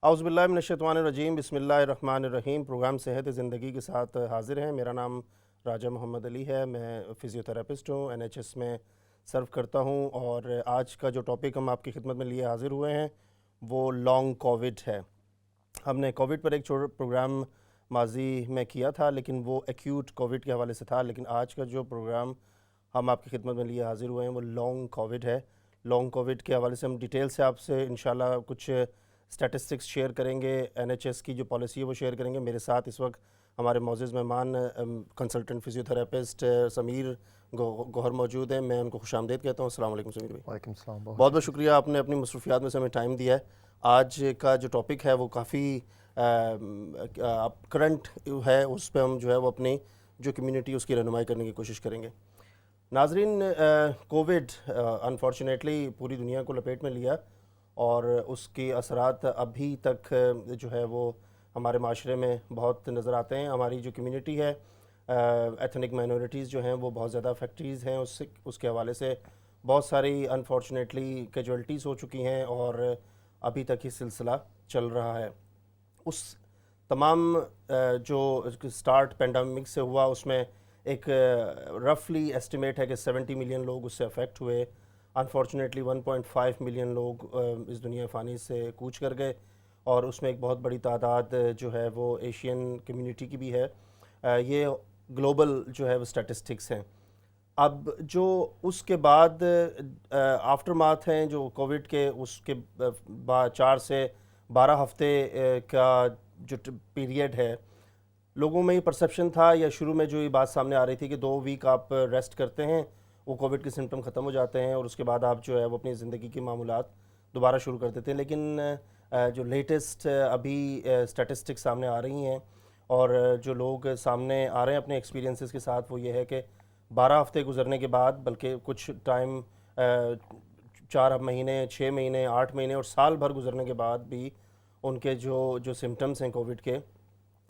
اعوذ باللہ من الشیطان الرجیم، بسم اللہ الرحمن الرحیم۔ پروگرام صحت زندگی کے ساتھ حاضر ہیں۔ میرا نام راجہ محمد علی ہے، میں فزیوتھراپسٹ ہوں، NHS میں سرو کرتا ہوں، اور آج کا جو ٹاپک ہم آپ کی خدمت میں لیے حاضر ہوئے ہیں وہ لانگ کووڈ ہے۔ ہم نے کووڈ پر ایک چھوٹا پروگرام ماضی میں کیا تھا، لیکن وہ ایکیوٹ کووڈ کے حوالے سے تھا، لیکن آج کا جو پروگرام ہم آپ کی خدمت میں لیے حاضر ہوئے ہیں وہ لانگ کووڈ ہے۔ لانگ کووڈ کے حوالے سے ہم ڈیٹیل سے آپ سے انشاءاللہ کچھ اسٹیٹسٹکس شیئر کریں گے، NHS کی جو پالیسی ہے وہ شیئر کریں گے۔ میرے ساتھ اس وقت ہمارے معزز مہمان کنسلٹنٹ فزیوتھراپسٹ سمیر گوہر موجود ہیں، میں ان کو خوش آمدید کہتا ہوں۔ السلام علیکم سمیر بھائی۔ وعلیکم السلام۔ بہت بہت شکریہ، آپ نے اپنی مصروفیات میں سے ہمیں ٹائم دیا ہے۔ آج کا جو ٹاپک ہے وہ کافی کرنٹ ہے، اس پہ ہم جو ہے وہ اپنی جو کمیونٹی اس کی رہنمائی کرنے کی کوشش کریں گے۔ ناظرین، کووڈ انفارچونیٹلی پوری دنیا کو لپیٹ میں لیا، اور اس کی اثرات ابھی تک جو ہے وہ ہمارے معاشرے میں بہت نظر آتے ہیں۔ ہماری جو کمیونٹی ہے، ایتھنک مائنورٹیز جو ہیں وہ بہت زیادہ افیکٹیز ہیں، اس کے حوالے سے بہت ساری انفارچونیٹلی کیجوالٹیز ہو چکی ہیں، اور ابھی تک یہ سلسلہ چل رہا ہے۔ اس تمام جو سٹارٹ پینڈیمک سے ہوا، اس میں ایک رفلی ایسٹیمیٹ ہے کہ 70 ملین لوگ اس سے افیکٹ ہوئے۔ انفارچونیٹلی 1.5 ملین لوگ اس دنیا فانی سے کوچ کر گئے، اور اس میں ایک بہت بڑی تعداد جو ہے وہ ایشین کمیونٹی کی بھی ہے۔ یہ گلوبل جو ہے وہ اسٹیٹسٹکس ہیں۔ اب جو اس کے بعد آفٹر ماتھ ہیں جو کووڈ کے، اس کے بعد 4 سے 12 ہفتے کا جو پیریڈ ہے، لوگوں میں یہ پرسیپشن تھا، یا شروع میں جو یہ بات سامنے آ رہی تھی کہ 2 ویک آپ ریسٹ کرتے ہیں، وہ کووڈ کے سمٹم ختم ہو جاتے ہیں، اور اس کے بعد آپ جو ہے وہ اپنی زندگی کی معمولات دوبارہ شروع کر دیتے ہیں۔ لیکن جو لیٹسٹ ابھی اسٹیٹسٹکس سامنے آ رہی ہیں، اور جو لوگ سامنے آ رہے ہیں اپنے ایکسپیرینسز کے ساتھ، وہ یہ ہے کہ 12 ہفتے گزرنے کے بعد، بلکہ کچھ ٹائم 4 مہینے، 6 مہینے، 8 مہینے اور سال بھر گزرنے کے بعد بھی ان کے جو سمٹمز ہیں کووڈ کے،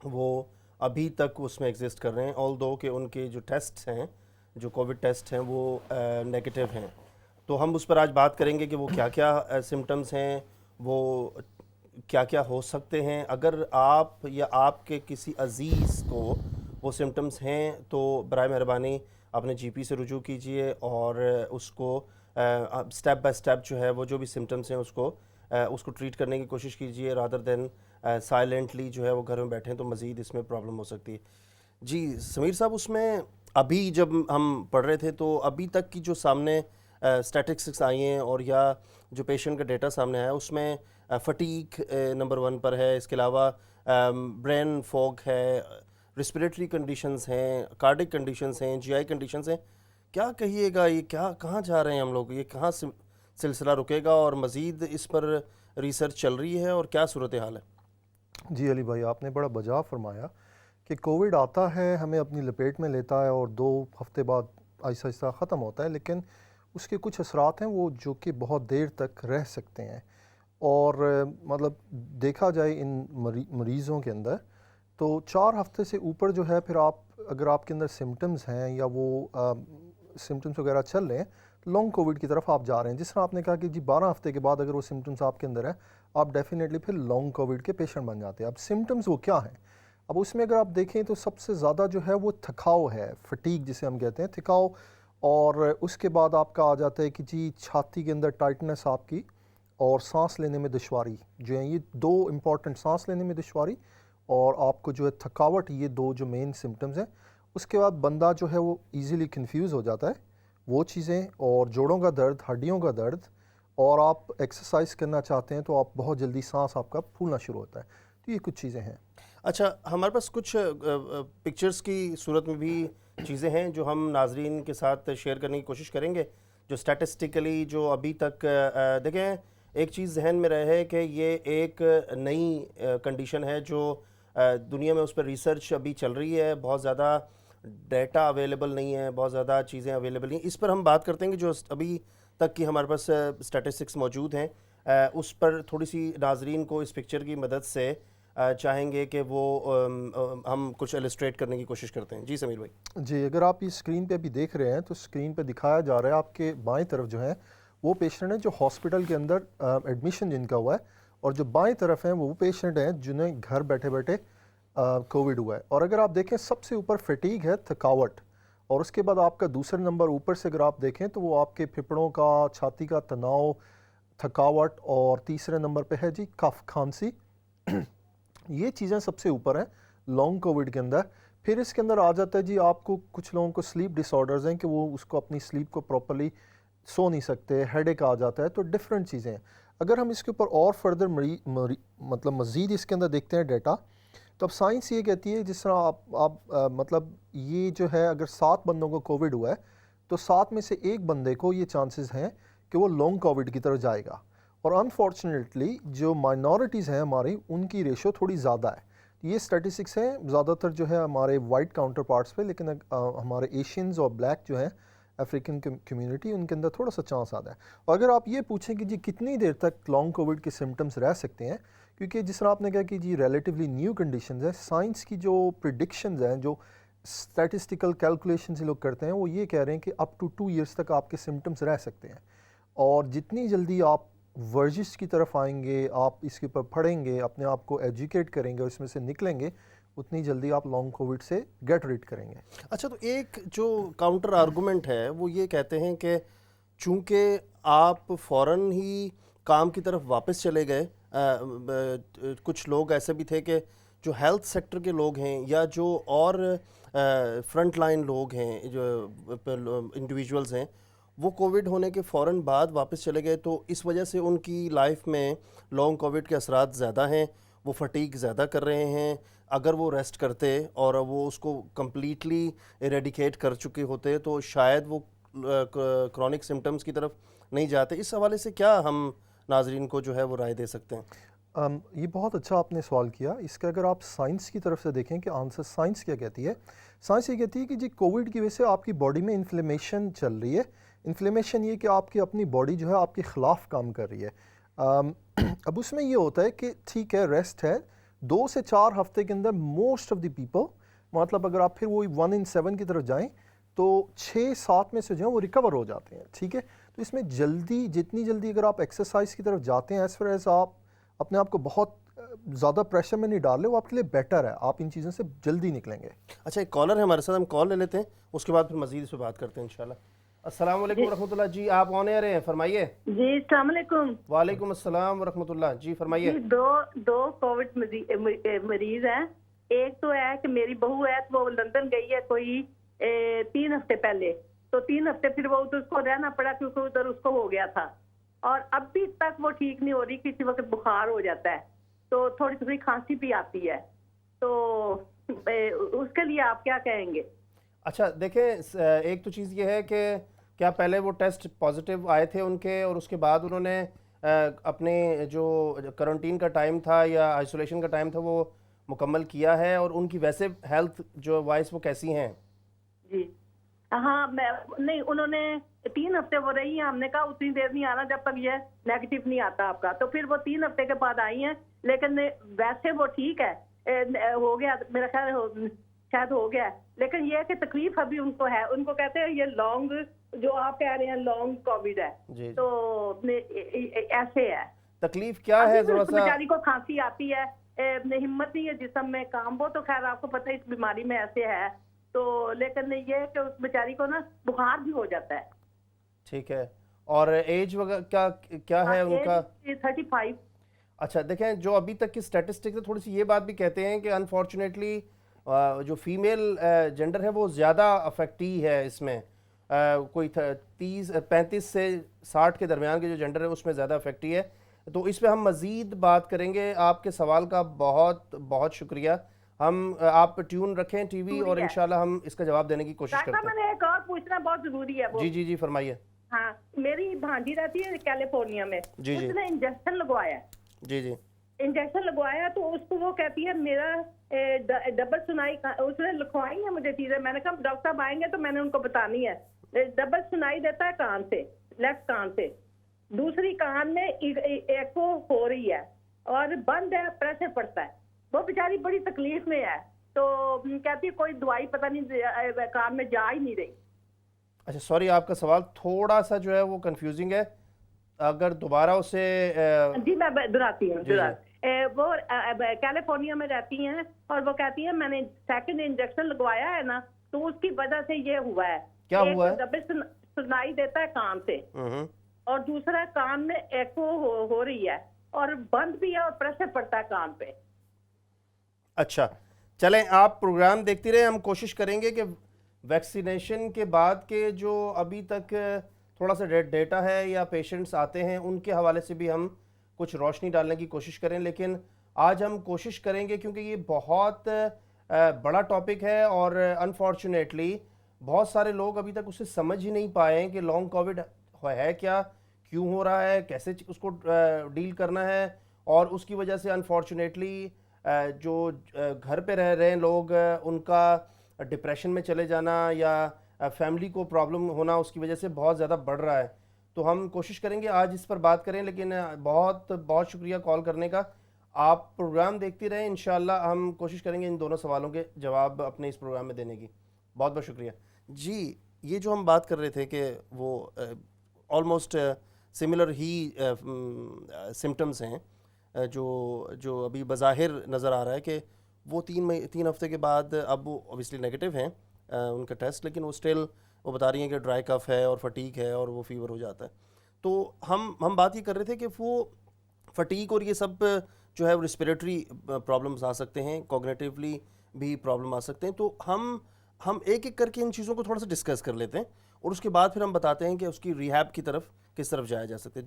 وہ ابھی تک اس میں ایگزسٹ کر رہے ہیں، آل دو کہ ان کے جو ٹیسٹ ہیں، جو کووڈ ٹیسٹ ہیں، وہ نیگیٹو ہیں۔ تو ہم اس پر آج بات کریں گے کہ وہ کیا کیا سمٹمز ہیں، وہ کیا کیا ہو سکتے ہیں۔ اگر آپ یا آپ کے کسی عزیز کو وہ سمٹمز ہیں تو برائے مہربانی اپنے GP سے رجوع کیجئے، اور اس کو سٹیپ بائی سٹیپ جو ہے وہ جو بھی سمٹمز ہیں اس کو ٹریٹ کرنے کی کوشش کیجئے، رادر دین سائلنٹلی جو ہے وہ گھر میں بیٹھیں، تو مزید اس میں پرابلم ہو سکتی ہے۔ جی سمیر صاحب، اس میں ابھی جب ہم پڑھ رہے تھے تو ابھی تک کی جو سامنے اسٹیٹسٹکس آئی ہیں، اور یا جو پیشنٹ کا ڈیٹا سامنے آیا، اس میں فٹیگ نمبر 1 پر ہے، اس کے علاوہ برین فوگ ہے، ریسپریٹری کنڈیشنز ہیں، کارڈک کنڈیشنز ہیں، GI کنڈیشنز ہیں۔ کیا کہیے گا، یہ کہاں جا رہے ہیں ہم لوگ، یہ کہاں سلسلہ رکے گا، اور مزید اس پر ریسرچ چل رہی ہے، اور کیا صورتحال ہے؟ جی علی بھائی، آپ نے بڑا بجا فرمایا کہ کووڈ آتا ہے، ہمیں اپنی لپیٹ میں لیتا ہے، اور 2 ہفتے بعد آہستہ آہستہ ختم ہوتا ہے، لیکن اس کے کچھ اثرات ہیں وہ جو کہ بہت دیر تک رہ سکتے ہیں۔ اور مطلب دیکھا جائے ان مریضوں کے اندر تو 4 ہفتے سے اوپر جو ہے، پھر اگر آپ کے اندر سمٹمز ہیں یا وہ سمٹمز وغیرہ چل رہے ہیں، لانگ کووڈ کی طرف آپ جا رہے ہیں۔ جس طرح آپ نے کہا کہ جی 12 ہفتے کے بعد اگر وہ سمٹمز آپ کے اندر ہیں، آپ ڈیفینیٹلی پھر لانگ کووڈ کے پیشنٹ بن جاتے ہیں۔ اب سمٹمز وہ کیا ہیں؟ اب اس میں اگر آپ دیکھیں تو سب سے زیادہ جو ہے وہ تھکاؤ ہے، فٹیگ جسے ہم کہتے ہیں، تھکاؤ، اور اس کے بعد آپ کا آ جاتا ہے کہ جی چھاتی کے اندر ٹائٹنس آپ کی، اور سانس لینے میں دشواری جو ہیں، یہ 2 امپورٹنٹ، سانس لینے میں دشواری اور آپ کو جو ہے تھکاوٹ، یہ 2 جو مین سمٹمز ہیں۔ اس کے بعد بندہ جو ہے وہ ایزیلی کنفیوز ہو جاتا ہے، وہ چیزیں، اور جوڑوں کا درد، ہڈیوں کا درد، اور آپ ایکسرسائز کرنا چاہتے ہیں تو آپ بہت جلدی سانس آپ کا پھولنا شروع ہوتا ہے۔ تو یہ کچھ چیزیں ہیں۔ اچھا، ہمارے پاس کچھ پکچرز کی صورت میں بھی چیزیں ہیں جو ہم ناظرین کے ساتھ شیئر کرنے کی کوشش کریں گے، جو سٹیٹسٹیکلی جو ابھی تک دیکھیں، ایک چیز ذہن میں رہے کہ یہ ایک نئی کنڈیشن ہے جو دنیا میں اس پر ریسرچ ابھی چل رہی ہے، بہت زیادہ ڈیٹا اویلیبل نہیں ہے، بہت زیادہ چیزیں اویلیبل نہیں۔ اس پر ہم بات کرتے ہیں کہ جو ابھی تک کی ہمارے پاس سٹیٹسٹکس موجود ہیں، اس پر تھوڑی سی ناظرین کو اس پکچر کی مدد سے چاہیں گے کہ وہ ہم کچھ السٹریٹ کرنے کی کوشش کرتے ہیں۔ جی سمیر بھائی۔ جی، اگر آپ یہ اسکرین پہ ابھی دیکھ رہے ہیں تو اسکرین پہ دکھایا جا رہا ہے آپ کے بائیں طرف جو ہے وہ پیشنٹ ہے جو ہاسپٹل کے اندر ایڈمیشن جن کا ہوا ہے، اور جو بائیں طرف ہیں وہ پیشنٹ ہیں جنہیں گھر بیٹھے بیٹھے کووڈ ہوا ہے. اور اگر آپ دیکھیں سب سے اوپر فٹیگ ہے, تھکاوٹ, اور اس کے بعد آپ کا دوسرے نمبر اوپر سے اگر آپ دیکھیں تو وہ آپ کے پھپڑوں کا, چھاتی کا تناؤ, تھکاوٹ, اور تیسرے نمبر پہ ہے جی کف, کھانسی. یہ چیزیں سب سے اوپر ہیں لانگ کووڈ کے اندر. پھر اس کے اندر آ جاتا ہے جی آپ کو, کچھ لوگوں کو سلیپ ڈس آرڈرز ہیں کہ وہ اس کو اپنی سلیپ کو پراپرلی سو نہیں سکتے, ہیڈ ایک آ جاتا ہے. تو ڈفرینٹ چیزیں ہیں. اگر ہم اس کے اوپر اور فردر مطلب مزید اس کے اندر دیکھتے ہیں ڈیٹا, تو اب سائنس یہ کہتی ہے جس طرح آپ مطلب یہ جو ہے اگر 7 بندوں کو کووڈ ہوا ہے تو 7 میں سے ایک بندے کو یہ چانسز ہیں کہ وہ لانگ کووڈ کی طرف جائے گا. اور انفارچونیٹلی جو مائنورٹیز ہیں ہماری, ان کی ریشو تھوڑی زیادہ ہے. یہ اسٹیٹسٹکس ہیں زیادہ تر جو ہے ہمارے وائٹ کاؤنٹر پارٹس پہ, لیکن ہمارے ایشینز اور بلیک جو ہیں افریقن کمیونٹی, ان کے اندر تھوڑا سا چانس آتا ہے. اور اگر آپ یہ پوچھیں کہ جی کتنی دیر تک لانگ کووڈ کے سمٹمز رہ سکتے ہیں, کیونکہ جس طرح آپ نے کہا کہ جی ریلیٹیولی نیو کنڈیشنز ہیں, سائنس کی جو پریڈکشنز ہیں, جو اسٹیٹسٹیکل کیلکولیشنز لوگ کرتے ہیں, وہ یہ کہہ رہے ہیں کہ اپ ٹو 2 ایئرس تک آپ کے سمٹمز رہ سکتے ہیں. اور جتنی جلدی آپ ورزش کی طرف آئیں گے, آپ اس کے اوپر پڑھیں گے, اپنے آپ کو ایجوکیٹ کریں گے, اس میں سے نکلیں گے, اتنی جلدی آپ لانگ کووڈ سے گیٹ ریڈ کریں گے. اچھا, تو ایک جو کاؤنٹر آرگومنٹ ہے وہ یہ کہتے ہیں کہ چونکہ آپ فوراً ہی کام کی طرف واپس چلے گئے, کچھ لوگ ایسے بھی تھے کہ جو ہیلتھ سیکٹر کے لوگ ہیں یا جو اور فرنٹ لائن لوگ ہیں, جو انڈیویجولز ہیں, وہ کووڈ ہونے کے فوراً بعد واپس چلے گئے, تو اس وجہ سے ان کی لائف میں لانگ کووڈ کے اثرات زیادہ ہیں, وہ فٹیگ زیادہ کر رہے ہیں. اگر وہ ریسٹ کرتے اور وہ اس کو کمپلیٹلی ایریڈیکیٹ کر چکے ہوتے تو شاید وہ کرونک سمٹمز کی طرف نہیں جاتے. اس حوالے سے کیا ہم ناظرین کو جو ہے وہ رائے دے سکتے ہیں؟ یہ بہت اچھا آپ نے سوال کیا. اس کا اگر آپ سائنس کی طرف سے دیکھیں کہ آنسر سائنس کیا کہتی ہے, سائنس یہ کہتی ہے کہ جی کووڈ کی وجہ سے آپ کی باڈی میں انفلیمیشن چل رہی ہے. انفلیمیشن یہ کہ آپ کی اپنی باڈی جو ہے آپ کے خلاف کام کر رہی ہے. اب اس میں یہ ہوتا ہے کہ ٹھیک ہے ریسٹ ہے, 2 سے 4 ہفتے کے اندر موسٹ آف دی پیپل, مطلب اگر آپ پھر وہی 1 in 7 کی طرف جائیں تو 6-7 میں سے جو ہیں وہ ریکور ہو جاتے ہیں. ٹھیک ہے, تو اس میں جلدی, جتنی جلدی اگر آپ ایکسرسائز کی طرف جاتے ہیں, ایز فار ایز آپ اپنے آپ کو بہت زیادہ پریشر میں نہیں ڈال رہے, وہ آپ کے لیے بیٹر ہے, آپ ان چیزوں سے جلدی نکلیں گے. اچھا, ایک کالر ہے ہمارے ساتھ, ہم کال لے لیتے ہیں, اس کے بعد پھر مزید اس پہ بات کرتے ہیں انشاءاللہ. السلام علیکم ورحمۃ اللہ. جی آپ آن ایئر ہیں, فرمائیے. جی السلام علیکم. وعلیکم السلام ورحمۃ اللہ. جی فرمائیے. جی دو کووڈ مریض ہیں. ایک تو ہے کہ میری بہو ہے, تو وہ لندن گئی ہے کوئی 3 ہفتے پہلے, تو 3 ہفتے پھر وہ ادھر اس کو رہنا پڑا کیونکہ ادھر اس کو ہو گیا تھا, اور اب بھی تک وہ ٹھیک نہیں ہو رہی. کسی وقت بخار ہو جاتا ہے, تو تھوڑی تھوڑی کھانسی بھی آتی ہے, تو اس کے لیے آپ کیا کہیں گے؟ اچھا دیکھیں, ایک تو چیز یہ ہے کہ کیا پہلے وہ ٹیسٹ پازیٹیو آئے تھے ان کے, اور اس کے بعد انہوں نے اپنے جو کرنٹین کا ٹائم تھا یا آئسولیشن کا ٹائم تھا وہ مکمل کیا ہے, اور ان کی ویسے ہیلتھ جو وائس وہ کیسی ہیں؟ جی ہاں, نہیں انہوں نے 3 ہفتے وہ رہی ہیں. ہم نے کہا اتنی دیر نہیں آنا جب تک یہ نیگیٹو نہیں آتا آپ کا, تو پھر وہ 3 ہفتے کے بعد آئی ہیں, لیکن ویسے وہ ٹھیک ہے, ہو گیا میرا خیال, شاید ہو گیا, لیکن یہ ہے کہ تکلیف ابھی ان کو ہے. ان کو کہتے ہیں یہ لانگ, جو آپ کہہ رہے ہیں لانگ کووڈ ہے, تو ایسے ہے. تکلیف کیا ہے ذرا سا؟ بیچاری کو کھانسی آتی ہے, ہمت نہیں ہے جسم میں کام, وہ تو خیر آپ کو پتہ ہے اس بیماری میں ایسے ہے, تو لیکن یہ ہے کہ اس بیچاری کو نا بخار بھی ہو جاتا ہے. ٹھیک ہے, اور ایج وغیرہ کیا ہے ان کا؟ 35. اچھا دیکھیں, جو ابھی تک کی اسٹیٹسٹکس ہے تھوڑی سی یہ بات بھی کہتے ہیں کہ انفارچونیٹلی جو فیمیل جینڈر ہے وہ زیادہ افیکٹی ہے اس میں, کوئی 35 سے 60 کے درمیان کے جو جینڈر ہے اس میں زیادہ افیکٹی ہے. تو اس پہ ہم مزید بات کریں گے. آپ کے سوال کا بہت بہت شکریہ. ہم آپ ٹیون رکھیں ٹی وی, اور انشاءاللہ ہم اس کا جواب دینے کی کوشش کرتے ہیں. میں نے ایک اور پوچھنا بہت ضروری ہے. جی جی جی فرمائیے. ہاں, میری بھانجی رہتی ہے کیلیفورنیا میں, اس نے انجیکشن لگوایا. جی جی انجیکشن لگوایا, تو اس کو وہ کہتی ہے میرا ڈبل سنائی, اس نے لکھوائی ہے مجھے چیزیں. میں نے کہا ڈاکٹر صاحب آئیں گے تو میں نے ان کو بتانی ہے. ڈبل سنائی دیتا ہے کان سے, لیفٹ کان سے, دوسری کان میں ایکو ہو رہی ہے اور بند ہے, پریشر پڑتا ہے. وہ بیچاری بڑی تکلیف میں ہے, تو کہتی ہے کوئی دوائی پتہ نہیں کان میں جا ہی نہیں رہی. اچھا سوری, آپ کا سوال تھوڑا سا جو ہے وہ کنفیوزنگ ہے, اگر دوبارہ اسے جی میں دہراتی ہوں وہ کیلیفورنیا میں رہتی ہیں اور وہ کہتی ہیں میں نے سیکنڈ انجیکشن لگوایا ہے نا تو اس کی وجہ سے یہ ہوا ہے. کیا ہوا ہے؟ جب سنائی دیتا ہے کان سے اور دوسرا کان میں ایکو ہو رہی ہے اور بند بھی ہے اور پریشر پڑتا ہے کان پہ. اچھا چلیں آپ پروگرام دیکھتی رہیں, ہم کوشش کریں گے کہ ویکسینیشن کے بعد کے جو ابھی تک تھوڑا سا ڈیٹا ہے یا پیشنٹس آتے ہیں ان کے حوالے سے بھی ہم کچھ روشنی ڈالنے کی کوشش کریں. لیکن آج ہم کوشش کریں گے کیونکہ یہ بہت بڑا ٹاپک ہے اور انفارچونیٹلی بہت سارے لوگ ابھی تک اسے سمجھ ہی نہیں پائے ہیں کہ لانگ کووڈ ہے کیا, کیوں ہو رہا ہے, کیسے اس کو ڈیل کرنا ہے, اور اس کی وجہ سے انفارچونیٹلی جو گھر پہ رہ رہے ہیں لوگ ان کا ڈپریشن میں چلے جانا یا فیملی کو پرابلم ہونا اس کی وجہ سے بہت زیادہ بڑھ رہا ہے. تو ہم کوشش کریں گے آج اس پر بات کریں. لیکن بہت بہت شکریہ کال کرنے کا. آپ پروگرام دیکھتی رہیں, انشاءاللہ ہم کوشش کریں گے ان دونوں سوالوں کے جواب اپنے اس پروگرام میں دینے کی. بہت بہت شکریہ. جی یہ جو ہم بات کر رہے تھے کہ وہ آلموسٹ سملر ہی سمٹمز ہیں جو ابھی بظاہر نظر آ رہا ہے کہ وہ 3 ہفتے کے بعد اب وہ اوبیسلی نیگیٹو ہیں ان کا ٹیسٹ, لیکن وہ اسٹل وہ بتا رہی ہیں کہ ڈرائی کف ہے اور فٹیگ ہے اور وہ فیور ہو جاتا ہے. تو ہم بات یہ کر رہے تھے کہ وہ فٹیگ اور یہ سب جو ہے وہ ریسپیریٹری پرابلمس آ سکتے ہیں, کوگنیٹیولی بھی پرابلم آ سکتے ہیں. تو ہم ایک ایک کر کے ان چیزوں کو تھوڑا سا ڈسکس کر لیتے ہیں اور اس کے بعد پھر ہم بتاتے ہیں کہ اس کی ریہیب کی طرف کس طرف جایا جا سکتا ہے.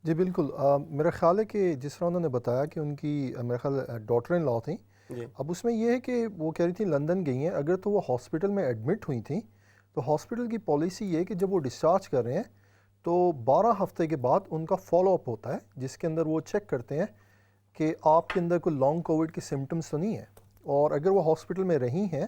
جی بالکل. میرا خیال ہے کہ جس طرح انہوں نے بتایا کہ ان کی میرا خیال ڈاٹر ان لا تھیں, اب اس میں یہ ہے کہ وہ کہہ رہی تھیں لندن گئی ہیں, اگر تو وہ ہاسپٹل میں ایڈمٹ ہوئی تھیں تو ہاسپٹل کی پالیسی یہ ہے کہ جب وہ ڈسچارج کر رہے ہیں تو 12 ہفتے کے بعد ان کا فالو اپ ہوتا ہے جس کے اندر وہ چیک کرتے ہیں کہ آپ کے اندر کوئی لانگ کووڈ کے سمٹمز تو نہیں ہیں, اور اگر وہ ہاسپٹل میں رہی ہیں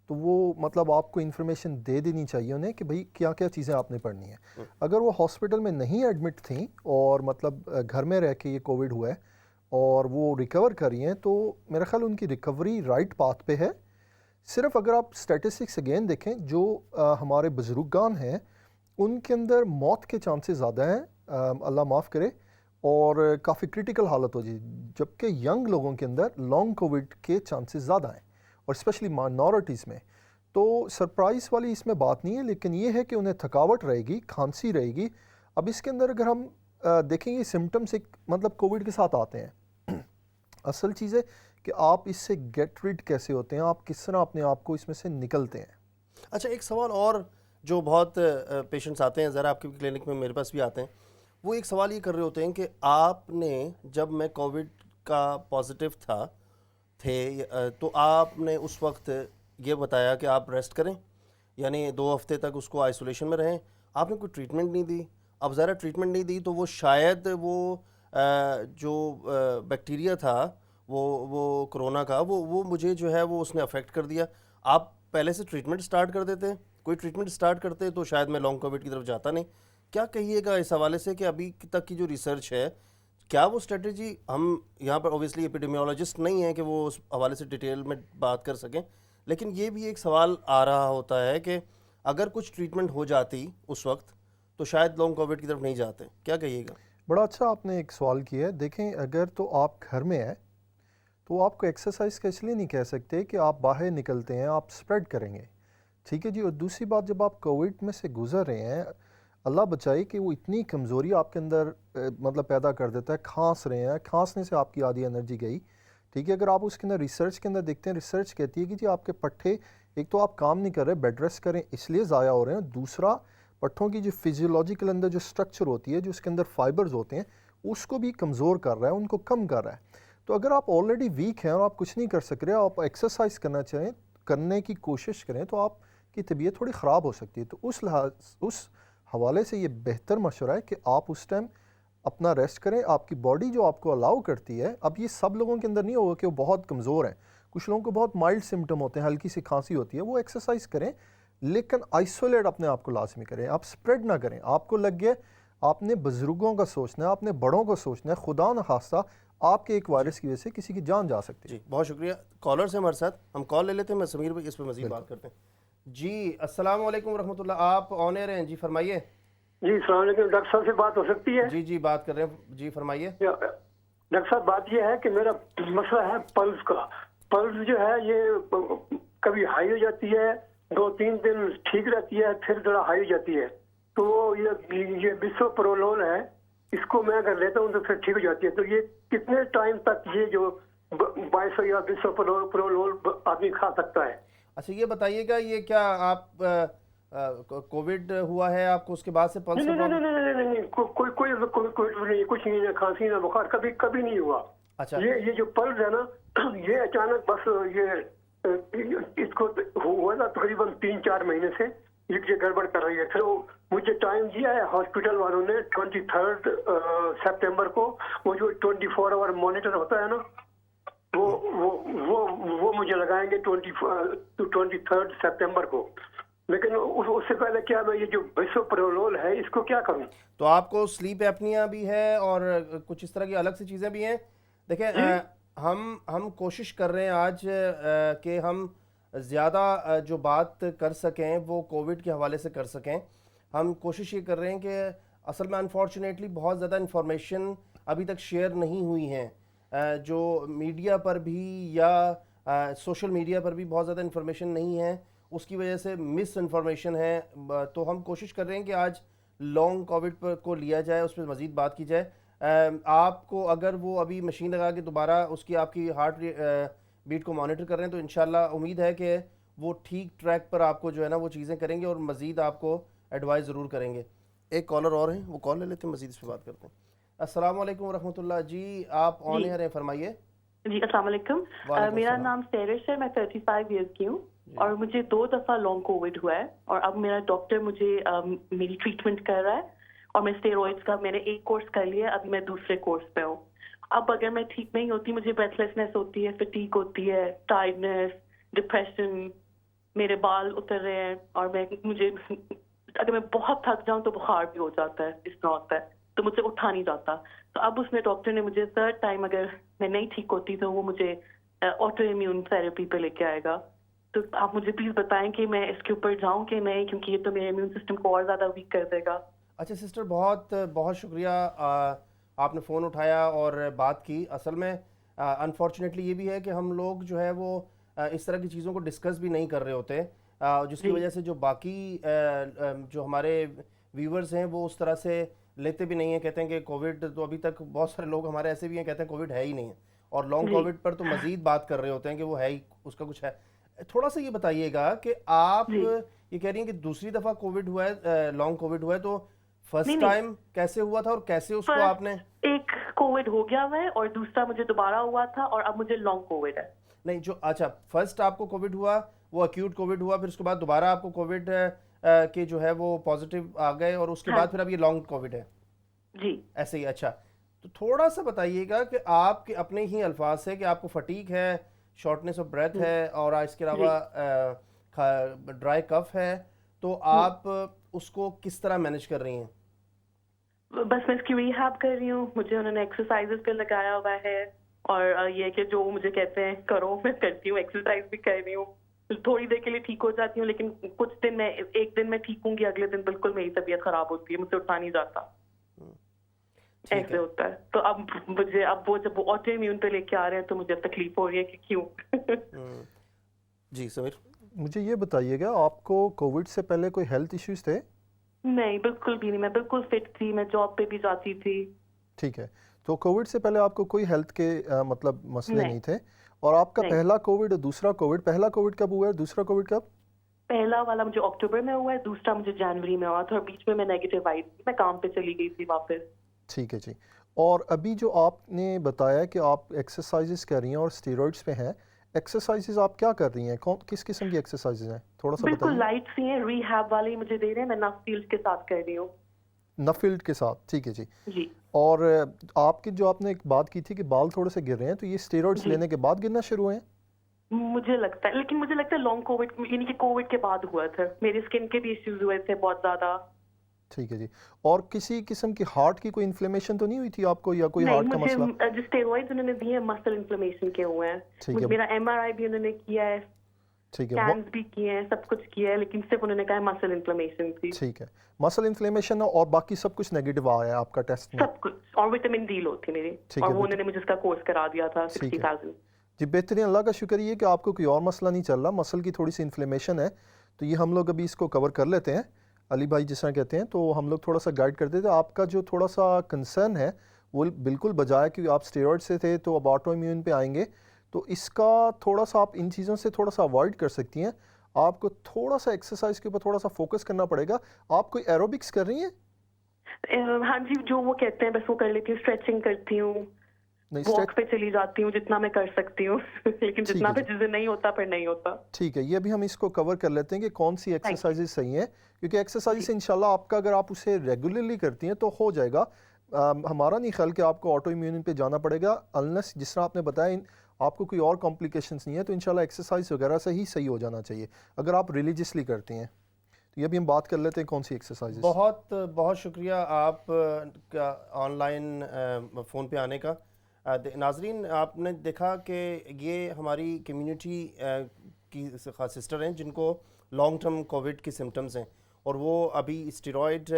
تو وہ مطلب آپ کو انفارمیشن دے دینی چاہیے انہیں کہ بھئی کیا کیا چیزیں آپ نے پڑھنی ہیں. اگر وہ ہاسپٹل میں نہیں ایڈمٹ تھیں اور مطلب گھر میں رہ کے یہ کووڈ ہوا ہے اور وہ ریکور کر رہی ہیں تو میرا خیال ان کی ریکوری رائٹ پاتھ پہ ہے. صرف اگر آپ سٹیٹسٹکس اگین دیکھیں جو ہمارے بزرگان ہیں ان کے اندر موت کے چانسز زیادہ ہیں, اللہ معاف کرے, اور کافی کرٹیکل حالت ہو جائے, جبکہ ینگ لوگوں کے اندر لانگ کووڈ کے چانسز زیادہ ہیں اور اسپیشلی مائنورٹیز میں. تو سرپرائز والی اس میں بات نہیں ہے, لیکن یہ ہے کہ انہیں تھکاوٹ رہے گی, کھانسی رہے گی. اب اس کے اندر اگر ہم دیکھیں یہ سمٹمس ایک مطلب کووڈ کے ساتھ آتے ہیں, اصل چیز ہے کہ آپ اس سے گیٹ ریڈ کیسے ہوتے ہیں, آپ کس طرح اپنے آپ کو اس میں سے نکلتے ہیں. اچھا ایک سوال اور جو بہت پیشنٹس آتے ہیں ذرا آپ کے کلینک میں میرے پاس بھی آتے ہیں, وہ ایک سوال یہ کر رہے ہوتے ہیں کہ آپ نے جب میں کووڈ کا پازیٹیو تھے تو آپ نے اس وقت یہ بتایا کہ آپ ریسٹ کریں, یعنی 2 ہفتے تک اس کو آئسولیشن میں رہیں, آپ نے کوئی ٹریٹمنٹ نہیں دی. اب ذرا ٹریٹمنٹ نہیں دی تو وہ شاید وہ جو بیکٹیریا تھا وہ کرونا کا وہ مجھے جو ہے وہ اس نے افیکٹ کر دیا. آپ پہلے سے ٹریٹمنٹ سٹارٹ کر دیتے, کوئی ٹریٹمنٹ سٹارٹ کرتے تو شاید میں لانگ کووڈ کی طرف جاتا نہیں. کیا کہیے گا اس حوالے سے کہ ابھی تک کی جو ریسرچ ہے کیا وہ اسٹریٹجی, ہم یہاں پر اوبیسلی ایپیڈیمیولوجسٹ نہیں ہیں کہ وہ اس حوالے سے ڈیٹیل میں بات کر سکیں, لیکن یہ بھی ایک سوال آ رہا ہوتا ہے کہ اگر کچھ ٹریٹمنٹ ہو جاتی اس وقت تو شاید لانگ کووڈ کی طرف نہیں جاتے. کیا کہیے گا؟ بڑا اچھا آپ نے ایک سوال کیا ہے. دیکھیں اگر تو آپ گھر میں ہیں تو آپ کو ایکسرسائز کا اس لیے نہیں کہہ سکتے کہ آپ باہر نکلتے ہیں آپ سپریڈ کریں گے, ٹھیک ہے جی. اور دوسری بات جب آپ کووڈ میں سے گزر رہے ہیں, اللہ بچائے کہ وہ اتنی کمزوری آپ کے اندر مطلب پیدا کر دیتا ہے, کھانس رہے ہیں, کھانسنے سے آپ کی آدھی انرجی گئی, ٹھیک ہے. اگر آپ اس کے اندر ریسرچ کے اندر دیکھتے ہیں, ریسرچ کہتی ہے کہ جی آپ کے پٹھے ایک تو آپ کام نہیں کر رہے, بیڈ ریسٹ کریں اس لیے ضائع ہو رہے ہیں, دوسرا پٹھوں کی جو فزیولوجیکل اندر جو سٹرکچر ہوتی ہے جو اس کے اندر فائبرز ہوتے ہیں اس کو بھی کمزور کر رہا ہے, ان کو کم کر رہا ہے. تو اگر آپ آلریڈی ویک ہیں اور آپ کچھ نہیں کر سک رہے, آپ ایکسرسائز کرنا چاہیں, کرنے کی کوشش کریں, تو آپ کی طبیعت تھوڑی خراب ہو سکتی ہے. تو اس حوالے سے یہ بہتر مشورہ ہے کہ آپ اس ٹائم اپنا ریسٹ کریں. آپ کی باڈی جو آپ کو الاؤ کرتی ہے, اب یہ سب لوگوں کے اندر نہیں ہوگا کہ وہ بہت کمزور ہیں, کچھ لوگوں کو بہت مائلڈ سمٹم ہوتے ہیں, ہلکی سی کھانسی ہوتی ہے, وہ ایکسرسائز کریں لیکن آئسولیٹ اپنے آپ کو لازمی کریں, آپ سپریڈ نہ کریں. آپ کو لگ گیا, آپ نے بزرگوں کا سوچنا ہے, آپ نے بڑوں کو سوچنا ہے, خدا نخواستہ آپ کے ایک وائرس کی وجہ سے کسی کی جان جا سکتی ہے. جی بہت شکریہ. کالر سے ہمارے ساتھ ہم کال لے لیتے ہیں, میں سمیر بھائی اس پہ مزید بات کرتے ہیں. جی السلام علیکم ورحمۃ اللہ, آپ آن ایئر ہیں, جی فرمائیے. جی السلام علیکم، ڈاکٹر صاحب سے بات ہو سکتی ہے؟ جی بات کر رہے ہیں، جی فرمائیے. ڈاکٹر صاحب بات یہ ہے کہ میرا مسئلہ ہے پلس کا. پلس جو ہے یہ کبھی ہائی ہو جاتی ہے، 2-3 دن ٹھیک رہتی ہے، پھر ذرا ہائی ہو جاتی ہے. تو یہ بسوپرولول ہے، اس کو میں اگر لیتا ہوں تو پھر ٹھیک ہو جاتی ہے. تو یہ کتنے ٹائم تک یہ جو 2200 یا بسوپرولول آدمی کھا سکتا ہے؟ اچھا یہ بتائیے گا، یہ کیا آپ کووڈ ہوا ہے آپ کو، اس کے بعد سے پلس کا پرابلم؟ نہیں، کوئی کچھ نہیں ہے، کھانسی نہ بخار کبھی نہیں ہوا. اچھا یہ جو پلس ہے نا، یہ اچانک بس یہ اس کو ہوا تھا تقریباً 3-4 مہینے سے یہ گڑبڑ کر رہی ہے. پھر مجھے ٹائم دیا ہے ہاسپٹل والوں نے 23 سپٹمبر کو، وہ جو 24 آور مانیٹر ہوتا ہے نا، وہ مجھے لگائیں گے 23 سپٹمبر کو. لیکن اس سے پہلے کیا میں یہ جو بسوپرولول ہے اس کو کیا کروں؟ تو آپ کو سلیپ ایپنیا بھی ہے اور کچھ اس طرح کی الگ سی چیزیں بھی ہیں. دیکھیں ہم کوشش کر رہے ہیں آج کہ ہم زیادہ جو بات کر سکیں وہ کووڈ کے حوالے سے کر سکیں. ہم کوشش یہ کر رہے ہیں کہ اصل میں انفارچونیٹلی بہت زیادہ انفارمیشن ابھی تک شیئر نہیں ہوئی ہیں، جو میڈیا پر بھی یا سوشل میڈیا پر بھی بہت زیادہ انفارمیشن نہیں ہے، اس کی وجہ سے مس انفارمیشن ہے. تو ہم کوشش کر رہے ہیں کہ آج لانگ کووڈ کو لیا جائے، اس پہ مزید بات کی جائے. آپ کو اگر وہ ابھی مشین لگا کے دوبارہ اس کی آپ کی ہارٹ بیٹ کو مانیٹر کر رہے ہیں تو انشاءاللہ امید ہے کہ وہ ٹھیک ٹریک پر آپ کو جو ہے نا وہ چیزیں کریں گے اور مزید آپ کو ایڈوائز ضرور کریں گے. ایک کالر اور ہیں، وہ کال لے لیتے ہیں، مزید اس پہ بات کرتے ہیں. السلام علیکم ورحمۃ اللہ. جی آپ آن ایئر ہیں، فرمائیے. جی السلام علیکم. میرا نام سیرش ہے، میں 35 ایئرس کی ہوں اور مجھے 2 دفعہ لانگ کووڈ ہوا ہے اور اب میرا ڈاکٹر مجھے میری ٹریٹمنٹ کر رہا ہے اور میں اسٹیرائڈس کا میں نے 1 کورس کر لیا ہے، ابھی میں دوسرے کورس پہ ہوں. اب اگر میں ٹھیک نہیں ہوتی، مجھے بریتھ لیسنس ہوتی ہے، فٹیگ ہوتی ہے، ٹائرڈنس، ڈپریشن، میرے بال اتر رہے ہیں اور مجھے اگر میں بہت تھک جاؤں تو بخار بھی ہو جاتا ہے، اس طرح ہوتا ہے تو مجھ سے اٹھا نہیں جاتا. تو اب اس نے ڈاکٹر نے مجھے 3rd ٹائم اگر میں نہیں ٹھیک ہوتی تو وہ مجھے آٹو امیون تھراپی پہ لے کے آئے گا. تو آپ مجھے پلیز بتائیں کہ میں اس کے اوپر جاؤں کہ نہیں، کیونکہ یہ تو میرے امیون سسٹم کو اور زیادہ ویک کر دے گا. اچھا سسٹر، بہت بہت شکریہ آپ نے فون اٹھایا اور بات کی. اصل میں انفارچونیٹلی یہ بھی ہے کہ ہم لوگ جو ہے وہ اس طرح کی چیزوں کو ڈسکس بھی نہیں کر رہے ہوتے، جس کی وجہ سے جو باقی جو ہمارے ویورز ہیں وہ اس طرح سے لیتے بھی نہیں ہیں. کہتے ہیں کہ کووڈ تو ابھی تک بہت سارے لوگ ہمارے ایسے بھی ہیں کہتے ہیں کووڈ ہے ہی نہیں ہے، اور لانگ کووڈ پر تو مزید بات کر رہے ہوتے ہیں کہ وہ ہے ہی، اس کا کچھ ہے. تھوڑا سا یہ بتائیے گا کہ آپ یہ کہہ رہی ہیں کہ دوسری دفعہ کووڈ ہوا ہے، لانگ کووڈ ہوا ہے، تو فرسٹ ٹائم کیسے ہوا تھا اور کیسے اس کو آپ نے؟ ایک کووڈ ہو گیا ہے اور دوسرا مجھے دوبارہ ہوا تھا اور اب مجھے لانگ کووڈ ہے. نہیں جو اچھا فرسٹ آپ کو کووڈ ہوا وہ ایکیوٹ کووڈ ہوا، پھر اس کے بعد دوبارہ آپ کو کووڈ کے جو ہے وہ پازیٹیو آ گئے اور اس کے بعد پھر اب یہ لانگ کووڈ ہے. جی ایسے ہی. اچھا تو تھوڑا سا بتائیے گا کہ آپ کے اپنے ہی الفاظ سے کہ آپ کو فٹیگ ہے، شارٹنیس آف بریتھ ہے اور اس کے علاوہ ڈرائی کف ہے، تو آپ اس کو کس طرح مینیج کر رہی ہیں؟ بس میں اس کی ریہیب کر رہی ہوں، مجھے انہوں نے ایکسرسائزز پہ لگایا ہوا ہے اور یہ کہ جو مجھے کہتے ہیں کرو میں کرتی ہوں، ایکسرسائز بھی کر رہی ہوں. تھوڑی دیر کے لیے ٹھیک ہو جاتی ہوں لیکن کچھ دن میں ایک دن میں ٹھیک ہوں گی، اگلے دن بالکل میری طبیعت خراب ہوتی ہے، مجھ سے اٹھا نہیں جاتا، ایسے ہوتا ہے. تو اب مجھے وہ جب وہ آٹو امیون پہ لے کے آ رہے ہیں تو مجھے تکلیف ہو رہی ہے کہ کیوں. جی سمیر مجھے یہ بتائیے گا، آپ کو کووڈ سے پہلے کوئی ہیلتھ ایشوز تھے؟ نہیں بالکل بھی نہیں، میں بالکل فٹ تھی، میں جاب پہ بھی جاتی تھی. ٹھیک ہے، تو کووڈ سے پہلے آپ کو کوئی ہیلتھ کے مطلب مسئلے نہیں تھے؟ اور آپ کا پہلا کووڈ اور دوسرا کووڈ، پہلا کووڈ کب ہوا ہے، دوسرا کووڈ کب؟ پہلا والا مجھے اکتوبر میں ہوا ہے، دوسرا مجھے جنوری میں ہوا تھا اور بیچ میں نیگیٹو آئی تھی، میں کام پہ چلی گئی تھی واپس. ٹھیک ہے جی. اور ابھی جو آپ نے بتایا کہ آپ ایکسرسائزز کر رہی ہیں اور اسٹیرائڈس پہ ہیں، ایکسرسائزز آپ کیا کر رہی ہیں، کس قسم کی ایکسرسائزز ہیں، تھوڑا سا بالکل بتائیے. لائٹ سی ہیں، ریہیب والے مجھے دے رہے ہیں، میں نف فیلڈ کے ساتھ کر رہی ہوں. نفیلڈ کے ساتھ، ٹھیک ہے جی. جی اور آپ کی جو آپ نے ایک بات کی تھی کہ بال تھوڑے سے گر رہے ہیں، تو یہ اسٹیرائڈس لینے کے بعد گرنا شروع ہوئے ہیں؟ مجھے لگتا ہے، لیکن مجھے لگتا ہے لانگ کووڈ یعنی کہ کووڈ کے بعد ہوا تھا، میرے اسکن کے بھی ایشوز ہوئے تھے بہت زیادہ. ٹھیک ہے جی. اور کسی قسم کی ہارٹ کی کوئی انفلیمیشن تو نہیں ہوئی تھی آپ کو، یا کوئی ہارٹ کا مسئلہ؟ نہیں، مجھے جو اسٹیرائڈز انہوں نے دیے ہیں مسل انفلیمیشن کے ہوئے ہیں. میرا ایم آر آئی بھی انہوں نے کیا ہے ٹھیک ہے اسکینز بھی کیے ہیں, سب کچھ کیا ہے, لیکن صرف انہوں نے کہا مسل انفلیمیشن تھی. ٹھیک ہے, مسل انفلیمیشن اور باقی سب کچھ نیگیٹو آیا ہے آپ کا ٹیسٹ میں؟ سب کچھ, اور وٹامن ڈی لو تھی میری, اور وہ انہوں نے مجھے اس کا کورس کرا دیا تھا 60,000. جی بہترین, اللہ کا شکر یہ کہ آپ کو کوئی اور مسئلہ نہیں چل رہا, مسل کی تھوڑی سی انفلیمیشن ہے, تو یہ ہم لوگ ابھی اس کو کور کر لیتے ہیں. علی بھائی جس طرح کہتے ہیں تو ہم لوگ تھوڑا سا گائیڈ کر دیتے ہیں. آپ کا جو تھوڑا سا کنسرن ہے وہ بالکل بجائے کہ آپ اسٹیرائڈ سے تھے تو اب آٹو امیون پہ آئیں گے, تو اس کا تھوڑا سا آپ ان چیزوں سے تھوڑا سا اوائڈ کر سکتی ہیں. آپ کو تھوڑا سا ایکسرسائز کے اوپر تھوڑا سا فوکس کرنا پڑے گا. آپ کوئی ایروبکس کر رہی ہیں؟ ہاں جی, جو وہ کہتے ہیں بس وہ کر لیتی ہوں, اسٹریچنگ کرتی ہوں, واک پہ چلی جاتی ہوں جتنا میں کر سکتی ہوں, لیکن جتنا پہ چیزیں نہیں ہوتا پھر نہیں ہوتا. ٹھیک ہے, یہ ابھی ہم اس کو کور کر لیتے ہیں کہ کون سی ایکسرسائزز صحیح ہیں, کیونکہ ایکسرسائز انشاءاللہ آپ کا اگر آپ اسے ریگولرلی کرتی ہیں تو ہو جائے گا. ہمارا نہیں خیال کہ آپ کو آٹو امیون پہ جانا پڑے گا, انلیس جس طرح آپ نے بتایا آپ کو کوئی اور کمپلیکیشنز نہیں ہے, تو انشاءاللہ ایکسرسائز وغیرہ سے ہی صحیح ہو جانا چاہیے اگر آپ ریلیجیسلی کرتی ہیں. تو یہ بھی ہم بات کر لیتے ہیں کون سی ایکسرسائز. بہت بہت شکریہ آپ کا آن لائن فون پہ آنے کا. ناظرین, آپ نے دیکھا کہ یہ ہماری کمیونٹی کی خاص سسٹر ہیں جن کو لانگ ٹرم کووڈ کی سمٹمز ہیں, اور وہ ابھی اسٹیرائڈ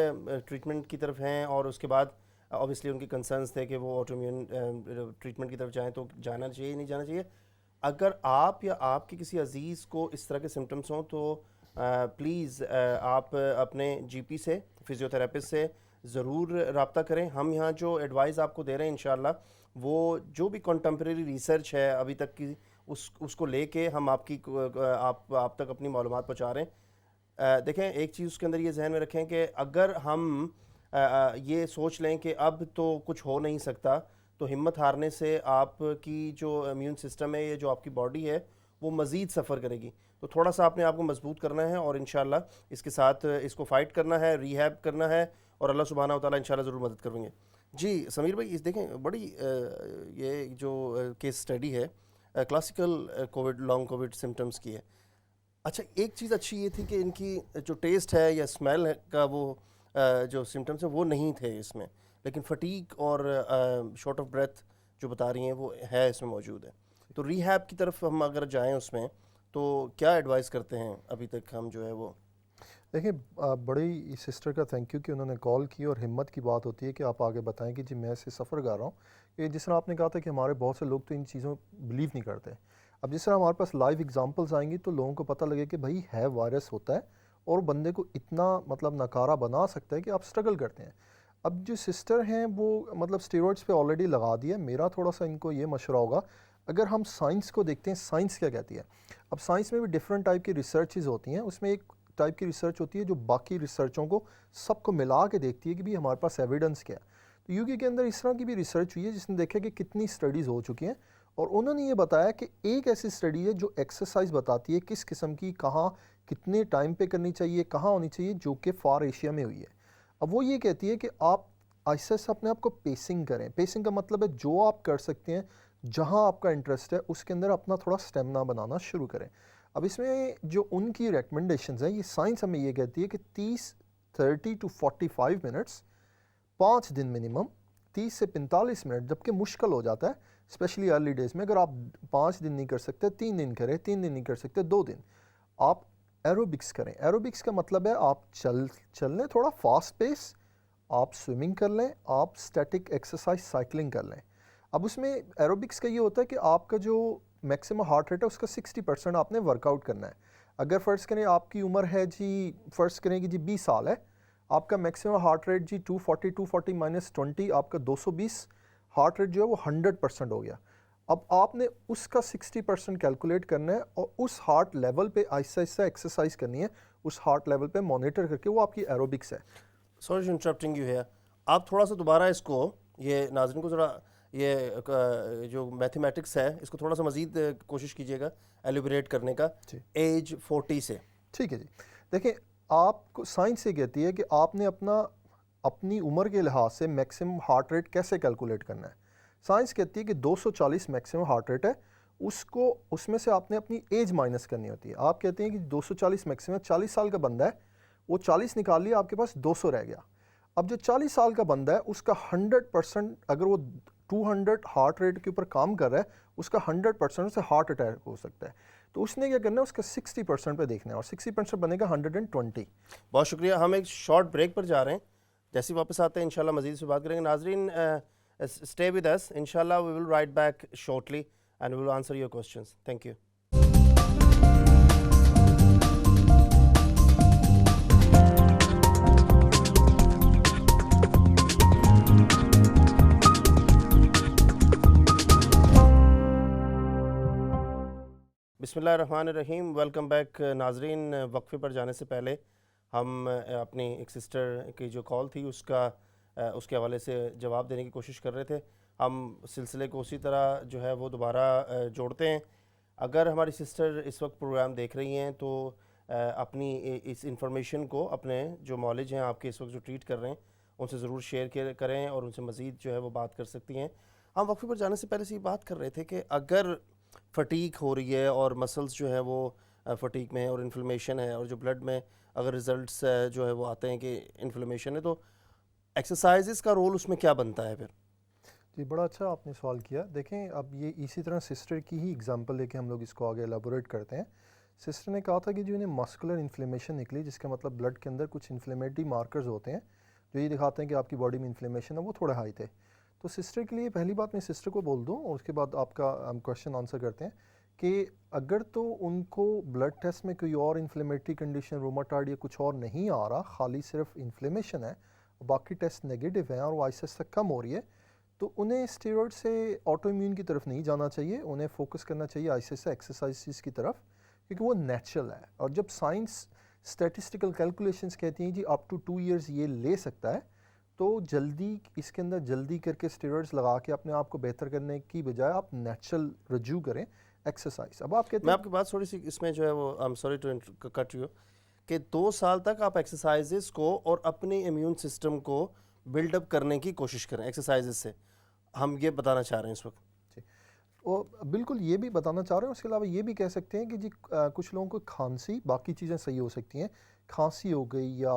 ٹریٹمنٹ کی طرف ہیں, اور اس کے بعد اوبیسلی ان کی کنسرنس تھے کہ وہ آٹو امیون ٹریٹمنٹ کی طرف جائیں, تو جانا چاہیے نہیں جانا چاہیے. اگر آپ یا آپ کے کسی عزیز کو اس طرح کے سمٹمس ہوں تو پلیز آپ اپنے جی پی سے, فزیو تھراپسٹ سے ضرور رابطہ کریں. ہم یہاں جو ایڈوائز آپ کو دے رہے ہیں انشاءاللہ وہ جو بھی کنٹمپریری ریسرچ ہے ابھی تک کی اس کو لے کے ہم آپ تک اپنی معلومات پہنچا رہے ہیں. دیکھیں, ایک چیز اس کے اندر یہ ذہن میں رکھیں کہ اگر ہم یہ سوچ لیں کہ اب تو کچھ ہو نہیں سکتا, تو ہمت ہارنے سے آپ کی جو امیون سسٹم ہے, یہ جو آپ کی باڈی ہے, وہ مزید سفر کرے گی. تو تھوڑا سا آپ نے آپ کو مضبوط کرنا ہے, اور انشاءاللہ اس کے ساتھ اس کو فائٹ کرنا ہے, ریہیب کرنا ہے, اور اللہ سبحانہ و تعالیٰ انشاءاللہ ضرور مدد کریں گے. جی سمیر بھائی, دیکھیں بڑی یہ جو کیس اسٹڈی ہے classical Covid long Covid symptoms کی ہے. اچھا, ایک چیز اچھی یہ تھی کہ ان کی جو ٹیسٹ ہے یا اسمیل کا وہ جو سمٹمز ہیں وہ نہیں تھے اس میں, لیکن فٹیگ اور شارٹ آف بریتھ جو بتا رہی ہیں وہ ہے اس میں موجود ہے. تو ریہیب کی طرف ہم اگر جائیں اس میں تو کیا ایڈوائز کرتے ہیں ابھی تک ہم جو ہے وہ؟ دیکھیں, بڑی سسٹر کا تھینک یو کہ انہوں نے کال کی, اور ہمت کی بات ہوتی ہے کہ آپ آگے بتائیں کہ جی میں اسے سفر کر رہا ہوں. کہ جس طرح آپ نے کہا تھا کہ ہمارے بہت سے لوگ تو ان چیزوں بلیو نہیں کرتے. اب جس طرح ہمارے پاس لائیو ایگزامپلز آئیں گی تو لوگوں کو پتہ لگے کہ بھائی ہے وائرس ہوتا ہے, اور بندے کو اتنا ناکارہ بنا سکتا ہے کہ آپ سٹرگل کرتے ہیں. اب جو سسٹر ہیں وہ اسٹیرائڈس پہ آلریڈی لگا دیا. میرا تھوڑا سا ان کو یہ مشورہ ہوگا, اگر ہم سائنس کو دیکھتے ہیں, سائنس کیا کہتی ہے. اب سائنس میں بھی ڈفرینٹ ٹائپ کی ریسرچز ہوتی ہیں. اس میں ایک ٹائپ کی ریسرچ ہوتی ہے جو باقی ریسرچوں کو سب کو ملا کے دیکھتی ہے کہ بھی ہمارے پاس ایویڈنس کیا ہے. تو یو کے اندر اس طرح کی بھی ریسرچ ہوئی ہے جس نے دیکھا کہ کتنی اسٹڈیز ہو چکی ہیں, اور انہوں نے یہ بتایا کہ ایک ایسی اسٹڈی ہے جو ایکسرسائز بتاتی ہے کس قسم کی, کہاں, کتنے ٹائم پہ کرنی چاہیے, کہاں ہونی چاہیے, جو کہ فار ایشیا میں ہوئی ہے. اب وہ یہ کہتی ہے کہ آپ ایسے اپنے آپ کو پیسنگ کریں. پیسنگ کا مطلب ہے جو آپ کر سکتے ہیں, جہاں آپ کا انٹرسٹ ہے اس کے اندر اپنا تھوڑا سٹیمنا بنانا شروع کریں. اب اس میں جو ان کی ریکمنڈیشنز ہیں, یہ سائنس ہمیں یہ کہتی ہے کہ 30 to 45 منٹس 5 دن منیمم, 30 سے 45 منٹ, جبکہ مشکل ہو جاتا ہے اسپیشلی ارلی ڈیز میں. اگر آپ 5 دن نہیں کر سکتے 3 دن کریں, 3 دن نہیں کر سکتے 2 دن, آپ ایروبکس کریں. ایروبکس کا مطلب ہے آپ چل لیں تھوڑا فاسٹ پیس, آپ سوئمنگ کر لیں, آپ اسٹیٹک ایکسرسائز سائیکلنگ کر لیں. اب اس میں ایروبکس کا یہ ہوتا ہے کہ آپ کا جو میکسیمم ہارٹ ریٹ ہے اس کا 60% آپ نے ورک آؤٹ کرنا ہے. اگر فرض کریں آپ کی عمر ہے جی, فرض کریں کہ جی 20 سال ہے, آپ کا میکسیمم ہارٹ ریٹ جی 240 مائنس 20, آپ کا 220 ہارٹ ریٹ جو ہے وہ 100% ہو گیا. اب آپ نے اس کا 60% کیلکولیٹ کرنا ہے, اور اس ہارٹ لیول پہ آہستہ آہستہ ایکسرسائز کرنی ہے, اس ہارٹ لیول پہ مانیٹر کر کے, وہ آپ کی ایروبکس ہے. سوری انٹرپٹنگ یو ہے, آپ تھوڑا سا دوبارہ اس کو, یہ ناظرین کو ذرا یہ جو میتھمیٹکس ہے اس کو تھوڑا سا مزید کوشش کیجیے گا ایلیبریٹ کرنے کا. ایج 40 سے. ٹھیک ہے جی. دیکھیں, آپ کو سائنس یہ کہتی ہے کہ آپ نے اپنی عمر کے لحاظ سے میکسیمم ہارٹ ریٹ کیسے کیلکولیٹ کرنا ہے. سائنس کہتی ہے کہ 240 میکسیمم ہارٹ ریٹ ہے, اس میں سے آپ نے اپنی ایج مائنس کرنی ہوتی ہے. آپ کہتے ہیں کہ 240 میکسیمم, 40 سال کا بندہ ہے, وہ 40 نکال لیا, آپ کے پاس 200 رہ گیا. اب جو 40 سال کا بندہ ہے اس کا 100%, اگر وہ 200 ہارٹ ریٹ کے اوپر کام کر رہا ہے, اس کا 100% سے ہارٹ اٹیک ہو سکتا ہے. تو اس نے کیا کرنا ہے اس کا 60% پہ دیکھنا ہے اور 60% بنے گا 120. بہت شکریہ. ہم ایک شارٹ بریک پر جا رہے ہیں, جیسے واپس آتے ہیں انشاءاللہ مزید سے بات کریں گے. ناظرین stay with us, inshallah we will write back shortly and we will answer your questions. Thank you. بسم اللہ الرحمن الرحیم. ویلکم بیک ناظرین. وقفے پر جانے سے پہلے ہم اپنی ایک سسٹر کی جو کال تھی اس کے حوالے سے جواب دینے کی کوشش کر رہے تھے. ہم سلسلے کو اسی طرح جو ہے وہ دوبارہ جوڑتے ہیں. اگر ہماری سسٹر اس وقت پروگرام دیکھ رہی ہیں تو اپنی اس انفارمیشن کو اپنے جو معالج ہیں آپ کے اس وقت جو ٹریٹ کر رہے ہیں ان سے ضرور شیئر کریں اور ان سے مزید جو ہے وہ بات کر سکتی ہیں. ہم وقفے پر جانے سے پہلے سے یہ بات کر رہے تھے کہ اگر فٹیک ہو رہی ہے اور مسلز جو ہے وہ فٹیک میں ہے اور انفلمیشن ہے اور جو بلڈ میں اگر ریزلٹس جو ہے وہ آتے ہیں کہ انفلمیشن ہے, تو ایکسرسائزز کا رول اس میں کیا بنتا ہے پھر؟ جی بڑا اچھا آپ نے سوال کیا. دیکھیں اب یہ اسی طرح سسٹر کی ہی اگزامپل لے کے ہم لوگ اس کو آگے ایلیبوریٹ کرتے ہیں. سسٹر نے کہا تھا کہ جو انہیں مسکولر انفلیمیشن نکلی, جس کا مطلب بلڈ کے اندر کچھ انفلیمیٹری مارکرز ہوتے ہیں جو یہ دکھاتے ہیں کہ آپ کی باڈی میں انفلیمیشن ہے, وہ تھوڑے ہائی تھے. تو سسٹر کے لیے پہلی بات میں سسٹر کو بول دوں اور اس کے بعد آپ کا ہم کوشچن آنسر کرتے ہیں کہ اگر تو ان کو بلڈ ٹیسٹ میں کوئی اور انفلیمیٹری کنڈیشن روماٹائڈ یا کچھ اور نہیں آ رہا, خالی صرف انفلیمیشن ہے, باقی ٹیسٹ نیگیٹو ہیں اور وہ آہستہ آہستہ کم ہو رہی ہے, تو انہیں اسٹیرائڈ سے آٹو امیون کی طرف نہیں جانا چاہیے. انہیں فوکس کرنا چاہیے آہستہ آہستہ ایکسرسائزز کی طرف, کیونکہ وہ نیچرل ہے. اور جب سائنس اسٹیٹسٹیکل کیلکولیشنز کہتی ہیں جی اپ ٹو 2 ایئرز یہ لے سکتا ہے, تو جلدی اس کے اندر جلدی کر کے اسٹیرائڈز لگا کے اپنے آپ کو بہتر کرنے کی بجائے آپ نیچرل رجوع کریں ایکسرسائز. اب آپ کہتے ہیں, میں آپ کی بات تھوڑی سی اس میں جو ہے وہ I am sorry to cut you, کہ 2 سال تک آپ ایکسرسائزز کو اور اپنے امیون سسٹم کو بلڈ اپ کرنے کی کوشش کریں ایکسرسائزز سے, ہم یہ بتانا چاہ رہے ہیں اس وقت. جی وہ بالکل یہ بھی بتانا چاہ رہے ہیں. اس کے علاوہ یہ بھی کہہ سکتے ہیں کہ جی کچھ لوگوں کو کھانسی, باقی چیزیں صحیح ہو سکتی ہیں, کھانسی ہو گئی یا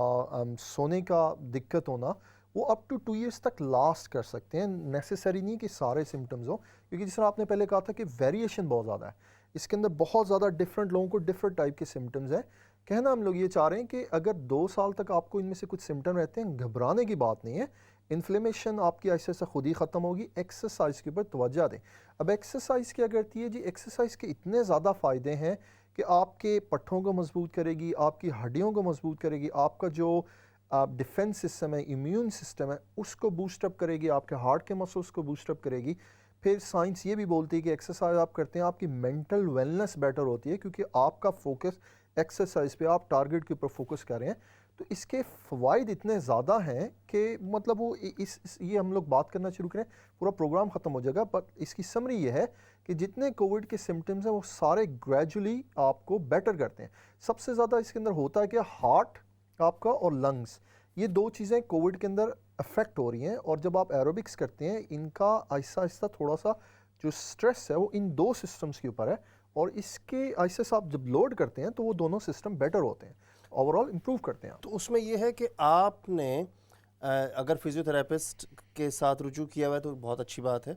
سونے کا دقت ہونا, وہ اپ ٹو 2 ایئرس تک لاسٹ کر سکتے ہیں. نیسیسری نہیں کہ سارے سمٹمز ہوں, کیونکہ جس طرح آپ نے پہلے کہا تھا کہ ویریشن بہت زیادہ ہے, اس کے اندر بہت زیادہ ڈفرینٹ لوگوں کو ڈفرینٹ ٹائپ کے سمٹمز ہیں. کہنا ہم لوگ یہ چاہ رہے ہیں کہ اگر 2 سال تک آپ کو ان میں سے کچھ سمٹم رہتے ہیں, گھبرانے کی بات نہیں ہے, انفلیمیشن آپ کی ایسے سے خود ہی ختم ہوگی. ایکسرسائز کے اوپر توجہ دیں. اب ایکسرسائز کیا کرتی ہے جی, ایکسرسائز کے اتنے زیادہ فائدے ہیں کہ آپ کے پٹھوں کو مضبوط کرے گی, آپ کی ہڈیوں کو مضبوط کرے گی, آپ کا جو ڈیفنس سسٹم ہے, امیون سسٹم ہے, اس کو بوسٹ اپ کرے گی, آپ کے ہارٹ کے مسلس کو بوسٹ اپ کرے گی. پھر سائنس یہ بھی بولتی ہے کہ ایکسرسائز آپ کرتے ہیں آپ کی مینٹل ویلنس بیٹر ہوتی ہے, کیونکہ آپ کا فوکس ایکسرسائز پہ, آپ ٹارگٹ کے اوپر فوکس کر رہے ہیں. تو اس کے فوائد اتنے زیادہ ہیں کہ مطلب وہ یہ ہم لوگ بات کرنا شروع کریں پورا پروگرام ختم ہو جائے گا. بٹ اس کی سمری یہ ہے کہ جتنے کووڈ کے سمٹمز ہیں وہ سارے گریجولی آپ کو بیٹر کرتے ہیں. سب سے زیادہ اس کے اندر ہوتا ہے کہ ہارٹ آپ کا اور لنگس, یہ 2 چیزیں کووڈ کے اندر افیکٹ ہو رہی ہیں. اور جب آپ ایروبکس کرتے ہیں, ان کا آہستہ آہستہ تھوڑا سا جو سٹریس ہے وہ ان 2 سسٹمز کے اوپر ہے, اور اس کے آہستہ سے آپ جب لوڈ کرتے ہیں تو وہ دونوں سسٹم بیٹر ہوتے ہیں, اوور آل امپروو کرتے ہیں. تو اس میں یہ ہے کہ آپ نے اگر فزیو تھراپسٹ کے ساتھ رجوع کیا ہوا ہے تو بہت اچھی بات ہے.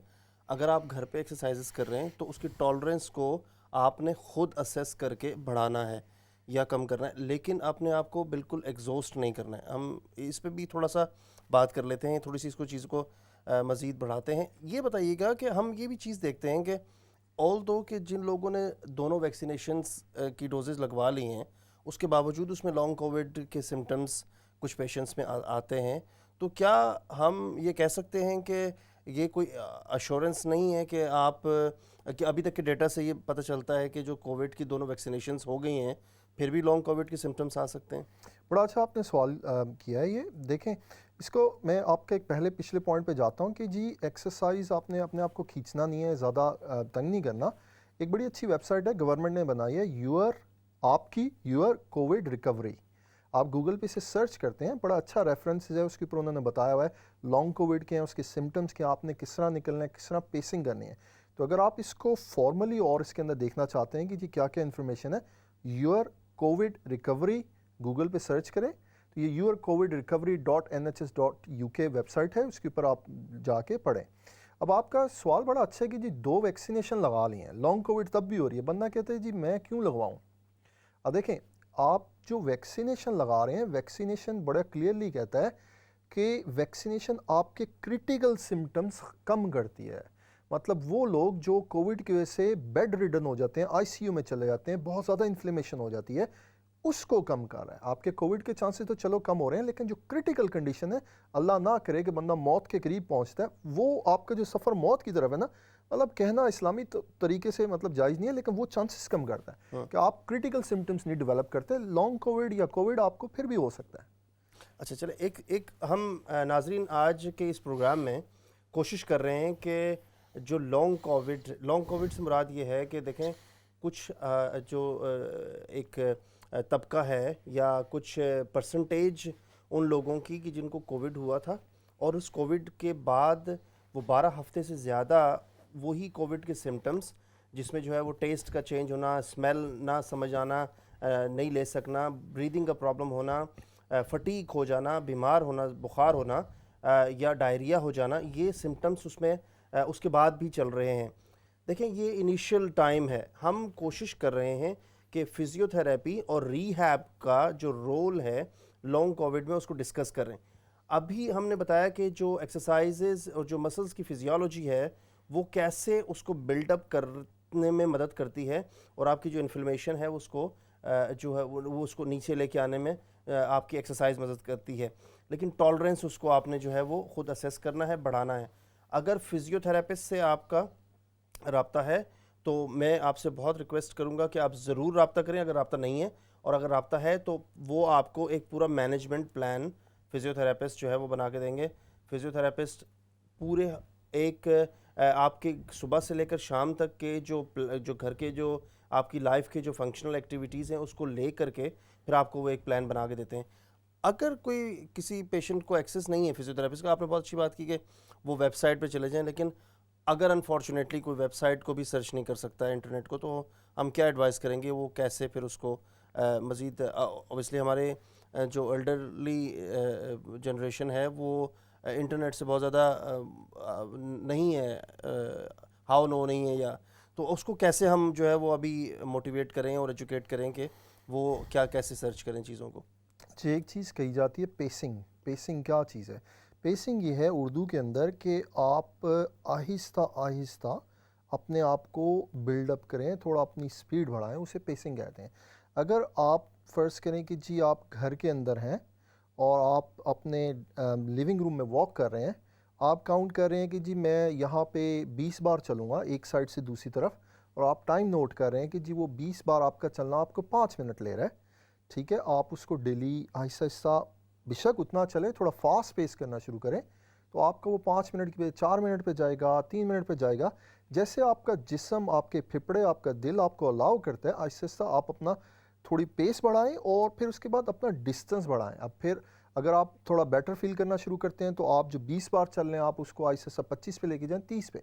اگر آپ گھر پہ ایکسرسائزز کر رہے ہیں تو اس کی ٹالرنس کو آپ نے خود اسیس کر کے بڑھانا ہے یا کم کرنا ہے, لیکن اپنے آپ کو بالکل ایگزاسٹ نہیں کرنا ہے. ہم اس پہ بھی تھوڑا سا بات کر لیتے ہیں, تھوڑی سی اس کو چیز کو مزید بڑھاتے ہیں. یہ بتائیے گا کہ ہم یہ بھی چیز دیکھتے ہیں کہ آل دو کہ جن لوگوں نے دونوں ویکسینیشنز کی ڈوزز لگوا لی ہیں, اس کے باوجود اس میں لانگ کووڈ کے سمٹمز کچھ پیشنٹس میں آتے ہیں, تو کیا ہم یہ کہہ سکتے ہیں کہ یہ کوئی ایشورنس نہیں ہے کہ آپ کہ ابھی تک کے ڈیٹا سے یہ پتہ چلتا ہے کہ جو کووڈ کی دونوں ویکسینیشنز ہو گئی ہیں پھر بھی لانگ کووڈ کے سمٹمس آ سکتے ہیں؟ بڑا اچھا آپ نے سوال کیا ہے. یہ دیکھیں, اس کو میں آپ کے ایک پچھلے پوائنٹ پہ جاتا ہوں کہ جی ایکسرسائز آپ نے اپنے آپ کو کھینچنا نہیں ہے, زیادہ تنگ نہیں کرنا. ایک بڑی اچھی ویب سائٹ ہے, گورنمنٹ نے بنائی ہے, یور کووڈ ریکوری. آپ گوگل پہ سے سرچ کرتے ہیں, بڑا اچھا ریفرنس ہے, اس کے اوپر انہوں نے بتایا ہوا ہے لانگ کووڈ کے ہیں, اس کے سمٹمس کے, آپ نے کس طرح نکلنا ہے, کس طرح پیسنگ کرنی ہے. تو اگر آپ اس کو فارملی اور اس کے اندر دیکھنا چاہتے ہیں کہ جی کیا کیا انفارمیشن ہے, یور کووڈ ریکوری گوگل پہ سرچ کریں. تو یہ yourcovidrecovery.nhs.uk ویب سائٹ ہے, اس کے اوپر آپ جا کے پڑھیں. اب آپ کا سوال بڑا اچھا ہے کہ جی 2 ویکسینیشن لگا لی ہیں, لانگ کووڈ تب بھی ہو رہی ہے, بندہ کہتے ہیں جی میں کیوں لگواؤں. اب دیکھیں آپ جو ویکسینیشن لگا رہے ہیں, ویکسینیشن بڑا کلیئرلی کہتا ہے کہ ویکسینیشن آپ کے کرٹیکل سمٹمز کم کرتی ہے. مطلب وہ لوگ جو کووڈ کی وجہ سے بیڈ ریڈن ہو جاتے ہیں, آئی سی یو میں چلے جاتے ہیں, بہت زیادہ انفلیمیشن ہو جاتی ہے, اس کو کم کر رہا ہے. آپ کے کووڈ کے چانسز تو چلو کم ہو رہے ہیں, لیکن جو کرٹیکل کنڈیشن ہے, اللہ نہ کرے کہ بندہ موت کے قریب پہنچتا ہے, وہ آپ کا جو سفر موت کی طرف ہے نا, مطلب کہنا اسلامی طریقے سے مطلب جائز نہیں ہے, لیکن وہ چانسز کم کرتا ہے کہ آپ کرٹیکل سمٹمز نہیں ڈیولپ کرتے. لانگ کووڈ یا کووڈ آپ کو پھر بھی ہو سکتا ہے. اچھا چلیں ایک ہم ناظرین آج کے اس پروگرام میں کوشش کر رہے ہیں کہ جو لانگ کووڈ سے مراد یہ ہے کہ دیکھیں کچھ جو ایک طبقہ ہے یا کچھ پرسنٹیج ان لوگوں کی کہ جن کو کووڈ ہوا تھا اور اس کووڈ کے بعد وہ 12 ہفتے سے زیادہ وہی کووڈ کے سمٹمز جس میں جو ہے وہ ٹیسٹ کا چینج ہونا, اسمیل نہ سمجھ آنا, نہیں لے سکنا, بریدنگ کا پرابلم ہونا, فٹیک ہو جانا, بیمار ہونا, بخار ہونا یا ڈائریا ہو جانا, یہ سمٹمز اس میں اس کے بعد بھی چل رہے ہیں. دیکھیں یہ انیشیل ٹائم ہے, ہم کوشش کر رہے ہیں کہ فزیو تھراپی اور ری ہیب کا جو رول ہے لانگ کووڈ میں اس کو ڈسکس کر رہے ہیں. ابھی ہم نے بتایا کہ جو ایکسرسائزز اور جو مسلز کی فزیولوجی ہے وہ کیسے اس کو بلڈ اپ کرنے میں مدد کرتی ہے اور آپ کی جو انفلمیشن ہے اس کو جو ہے وہ اس کو نیچے لے کے آنے میں آپ کی ایکسرسائز مدد کرتی ہے. لیکن ٹالرنس اس کو آپ نے جو ہے وہ خود اسیس کرنا ہے, بڑھانا ہے. اگر فزیو تھراپسٹ سے آپ کا رابطہ ہے تو میں آپ سے بہت ریکویسٹ کروں گا کہ آپ ضرور رابطہ کریں اگر رابطہ نہیں ہے, اور اگر رابطہ ہے تو وہ آپ کو ایک پورا مینجمنٹ پلان فزیو تھراپسٹ جو ہے وہ بنا کے دیں گے. فزیو تھراپسٹ پورے ایک آپ کے صبح سے لے کر شام تک کے جو گھر کے جو آپ کی لائف کے جو فنکشنل ایکٹیویٹیز ہیں اس کو لے کر کے پھر آپ کو وہ ایک پلان بنا کے دیتے ہیں. اگر کوئی کسی پیشنٹ کو ایکسیس نہیں ہے فزیو تھراپسٹ کا, آپ نے بہت اچھی بات کی کہ وہ ویب سائٹ پہ چلے جائیں, لیکن اگر انفارچونیٹلی کوئی ویب سائٹ کو بھی سرچ نہیں کر سکتا ہے انٹرنیٹ کو, تو ہم کیا ایڈوائز کریں گے, وہ کیسے پھر اس کو مزید اوبیسلی ہمارے جو ایلڈرلی جنریشن ہے وہ انٹرنیٹ سے بہت زیادہ نہیں ہے, ہاؤ نو نہیں ہے, یا تو اس کو کیسے ہم جو ہے وہ ابھی موٹیویٹ کریں اور ایجوکیٹ کریں کہ وہ کیا کیسے سرچ کریں چیزوں کو. جی ایک چیز کہی جاتی ہے پیسنگ. پیسنگ کیا چیز ہے؟ پیسنگ یہ ہے اردو کے اندر کہ آپ آہستہ آہستہ اپنے آپ کو بلڈ اپ کریں, تھوڑا اپنی سپیڈ بڑھائیں, اسے پیسنگ کہتے ہیں. اگر آپ فرض کریں کہ جی آپ گھر کے اندر ہیں اور آپ اپنے لیونگ روم میں واک کر رہے ہیں, آپ کاؤنٹ کر رہے ہیں کہ جی میں یہاں پہ 20 بار چلوں گا ایک سائڈ سے دوسری طرف, اور آپ ٹائم نوٹ کر رہے ہیں کہ جی وہ 20 بار آپ کا چلنا آپ کو 5 منٹ لے رہا ہے. ٹھیک ہے, آپ اس کو ڈیلی آہستہ آہستہ بے شک اتنا چلے, تھوڑا فاسٹ پیس کرنا شروع کریں تو آپ کا وہ 5 منٹ کی 4 منٹ پہ جائے گا, 3 منٹ پہ جائے گا. جیسے آپ کا جسم, آپ کے پھپڑے, آپ کا دل آپ کو الاؤ کرتا ہے, آہستہ آہستہ آپ اپنا تھوڑی پیس بڑھائیں اور پھر اس کے بعد اپنا ڈسٹنس بڑھائیں. اب پھر اگر آپ تھوڑا بیٹر فیل کرنا شروع کرتے ہیں تو آپ جو 20 بار چل رہے ہیں آپ اس کو آہستہ آہستہ 25 پہ لے کے جائیں, 30 پہ.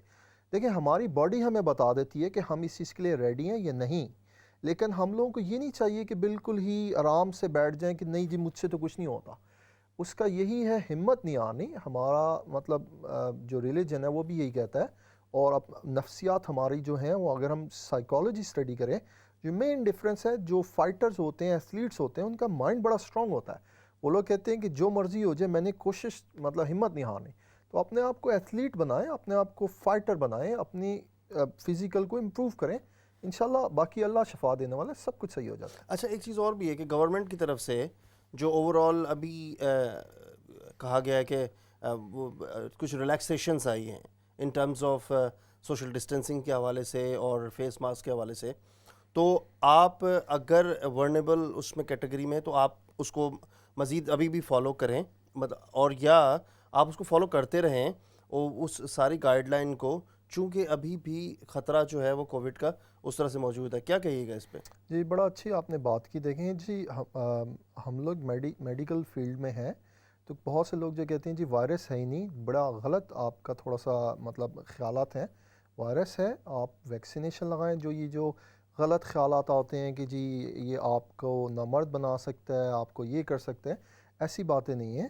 دیکھیں ہماری باڈی ہمیں بتا دیتی ہے کہ ہم اس چیز کے لیے ریڈی ہیں یا نہیں, لیکن ہم لوگوں کو یہ نہیں چاہیے کہ بالکل ہی آرام سے بیٹھ جائیں کہ نہیں جی مجھ سے تو کچھ نہیں ہوتا. اس کا یہی ہے ہمت نہیں آنی. ہمارا مطلب جو ریلیجن ہے وہ بھی یہی کہتا ہے, اور نفسیات ہماری جو ہیں وہ اگر ہم سائیکالوجی اسٹڈی کریں, جو مین ڈفرینس ہے جو فائٹرز ہوتے ہیں, ایتھلیٹس ہوتے ہیں, ان کا مائنڈ بڑا اسٹرانگ ہوتا ہے. وہ لوگ کہتے ہیں کہ جو مرضی ہو جائے میں نے کوشش مطلب ہمت نہیں ہارنی. تو اپنے آپ کو ایتھلیٹ بنائیں, اپنے آپ کو فائٹر بنائیں, اپنی فزیکل کو امپروو کریں, انشاءاللہ باقی اللہ شفا دینے والا, سب کچھ صحیح ہو جاتا ہے. اچھا ایک چیز اور بھی ہے کہ گورنمنٹ کی طرف سے جو اوور آل ابھی کہا گیا ہے کہ وہ کچھ ریلیکسیشنز آئی ہیں in terms of social distancing کے حوالے سے اور فیس ماسک کے حوالے سے, تو آپ اگر ورنیبل اس میں کیٹیگری میں تو آپ اس کو مزید ابھی بھی فالو کریں, اور یا آپ اس کو فالو کرتے رہیں اور اس ساری گائیڈ لائن کو, چونکہ ابھی بھی خطرہ جو ہے وہ کووڈ کا اس طرح سے موجود ہے. کیا کہیے گا اس پہ؟ جی بڑا اچھی آپ نے بات کی. دیکھیں جی ہم لوگ میڈیکل فیلڈ میں ہیں تو بہت سے لوگ جو کہتے ہیں جی وائرس ہے ہی نہیں, بڑا غلط آپ کا تھوڑا سا مطلب خیالات ہیں. وائرس ہے, آپ ویکسینیشن لگائیں. جو غلط خیالات آتے ہیں کہ جی یہ آپ کو نامرد بنا سکتا ہے, آپ کو یہ کر سکتا ہے, ایسی باتیں نہیں ہیں.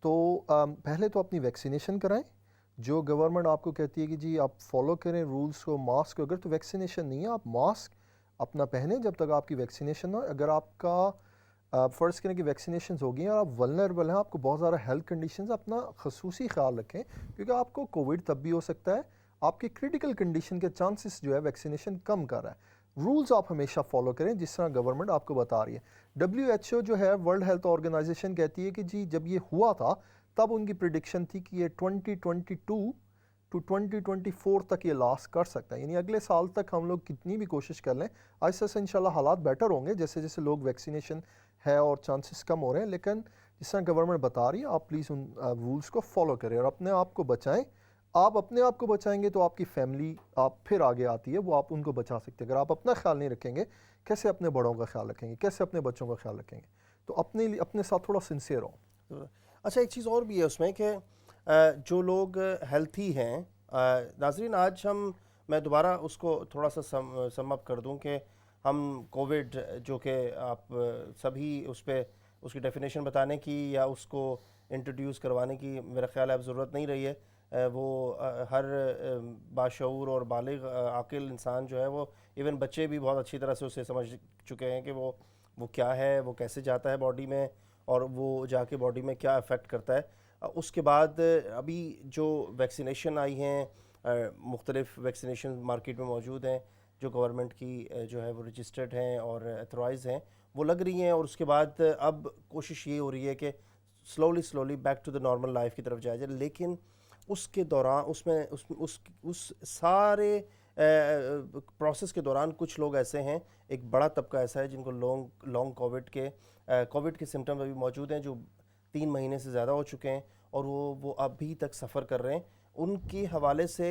تو پہلے تو اپنی ویکسینیشن کرائیں, جو گورنمنٹ آپ کو کہتی ہے کہ جی آپ فالو کریں رولز کو، ماسک، اگر تو ویکسینیشن نہیں ہے آپ ماسک اپنا پہنیں جب تک آپ کی ویکسینیشن ہو. اگر آپ کا فرض کریں کہ ویکسینیشنز ہو گئی ہیں اور آپ ولنریبل ہیں، آپ کو بہت زیادہ ہیلتھ کنڈیشنز، اپنا خصوصی خیال رکھیں کیونکہ آپ کو کووڈ تب بھی ہو سکتا ہے. آپ کی کریٹیکل کنڈیشن کے چانسز جو ہے ویکسینیشن کم کر رہا ہے. رولز آپ ہمیشہ فالو کریں جس طرح گورنمنٹ آپ کو بتا رہی ہے. WHO جو ہے ورلڈ ہیلتھ آرگنائزیشن کہتی ہے کہ جی جب یہ ہوا تھا تب ان کی پریڈکشن تھی کہ یہ 2022 ٹو 2024 تک یہ لاسٹ کر سکتا ہے. یعنی اگلے سال تک ہم لوگ کتنی بھی کوشش کر لیں آہستہ سے انشاءاللہ حالات بیٹر ہوں گے جیسے جیسے لوگ ویکسینیشن ہے اور چانسز کم ہو رہے ہیں. لیکن جس طرح گورنمنٹ بتا رہی ہے آپ پلیز ان رولز کو فالو کریں اور اپنے آپ کو بچائیں. آپ اپنے آپ کو بچائیں گے تو آپ کی فیملی آپ پھر آگے آتی ہے، وہ آپ ان کو بچا سکتے ہیں. اگر آپ اپنا خیال نہیں رکھیں گے کیسے اپنے بڑوں کا خیال رکھیں گے، کیسے اپنے بچوں کا خیال رکھیں گے؟ تو اپنے ساتھ تھوڑا سنسیئر ہوں. اچھا ایک چیز اور بھی ہے اس میں کہ جو لوگ ہیلتھی ہیں، ناظرین آج میں دوبارہ اس کو تھوڑا سا سم اپ کر دوں کہ ہم کووڈ جو کہ آپ سبھی اس کی ڈیفینیشن بتانے کی یا اس کو انٹروڈیوس کروانے کی میرا خیال ہے اب ضرورت نہیں رہی ہے. وہ ہر باشعور اور بالغ عاقل انسان جو ہے وہ ایون بچے بھی بہت اچھی طرح سے اسے سمجھ چکے ہیں کہ وہ کیا ہے، وہ کیسے جاتا ہے باڈی میں اور وہ جا کے باڈی میں کیا افیکٹ کرتا ہے. اس کے بعد ابھی جو ویکسینیشن آئی ہیں، مختلف ویکسینیشن مارکیٹ میں موجود ہیں جو گورنمنٹ کی جو ہے وہ رجسٹرڈ ہیں اور ایتھورائز ہیں، وہ لگ رہی ہیں. اور اس کے بعد اب کوشش یہ ہو رہی ہے کہ slowly back to the normal life کی طرف جایا جائے. لیکن اس کے دوران اس سارے پروسیس کے دوران کچھ لوگ ایسے ہیں، ایک بڑا طبقہ ایسا ہے جن کو لانگ کووڈ کے سمٹم ابھی موجود ہیں جو 3 مہینے سے زیادہ ہو چکے ہیں اور وہ ابھی تک سفر کر رہے ہیں. ان کے حوالے سے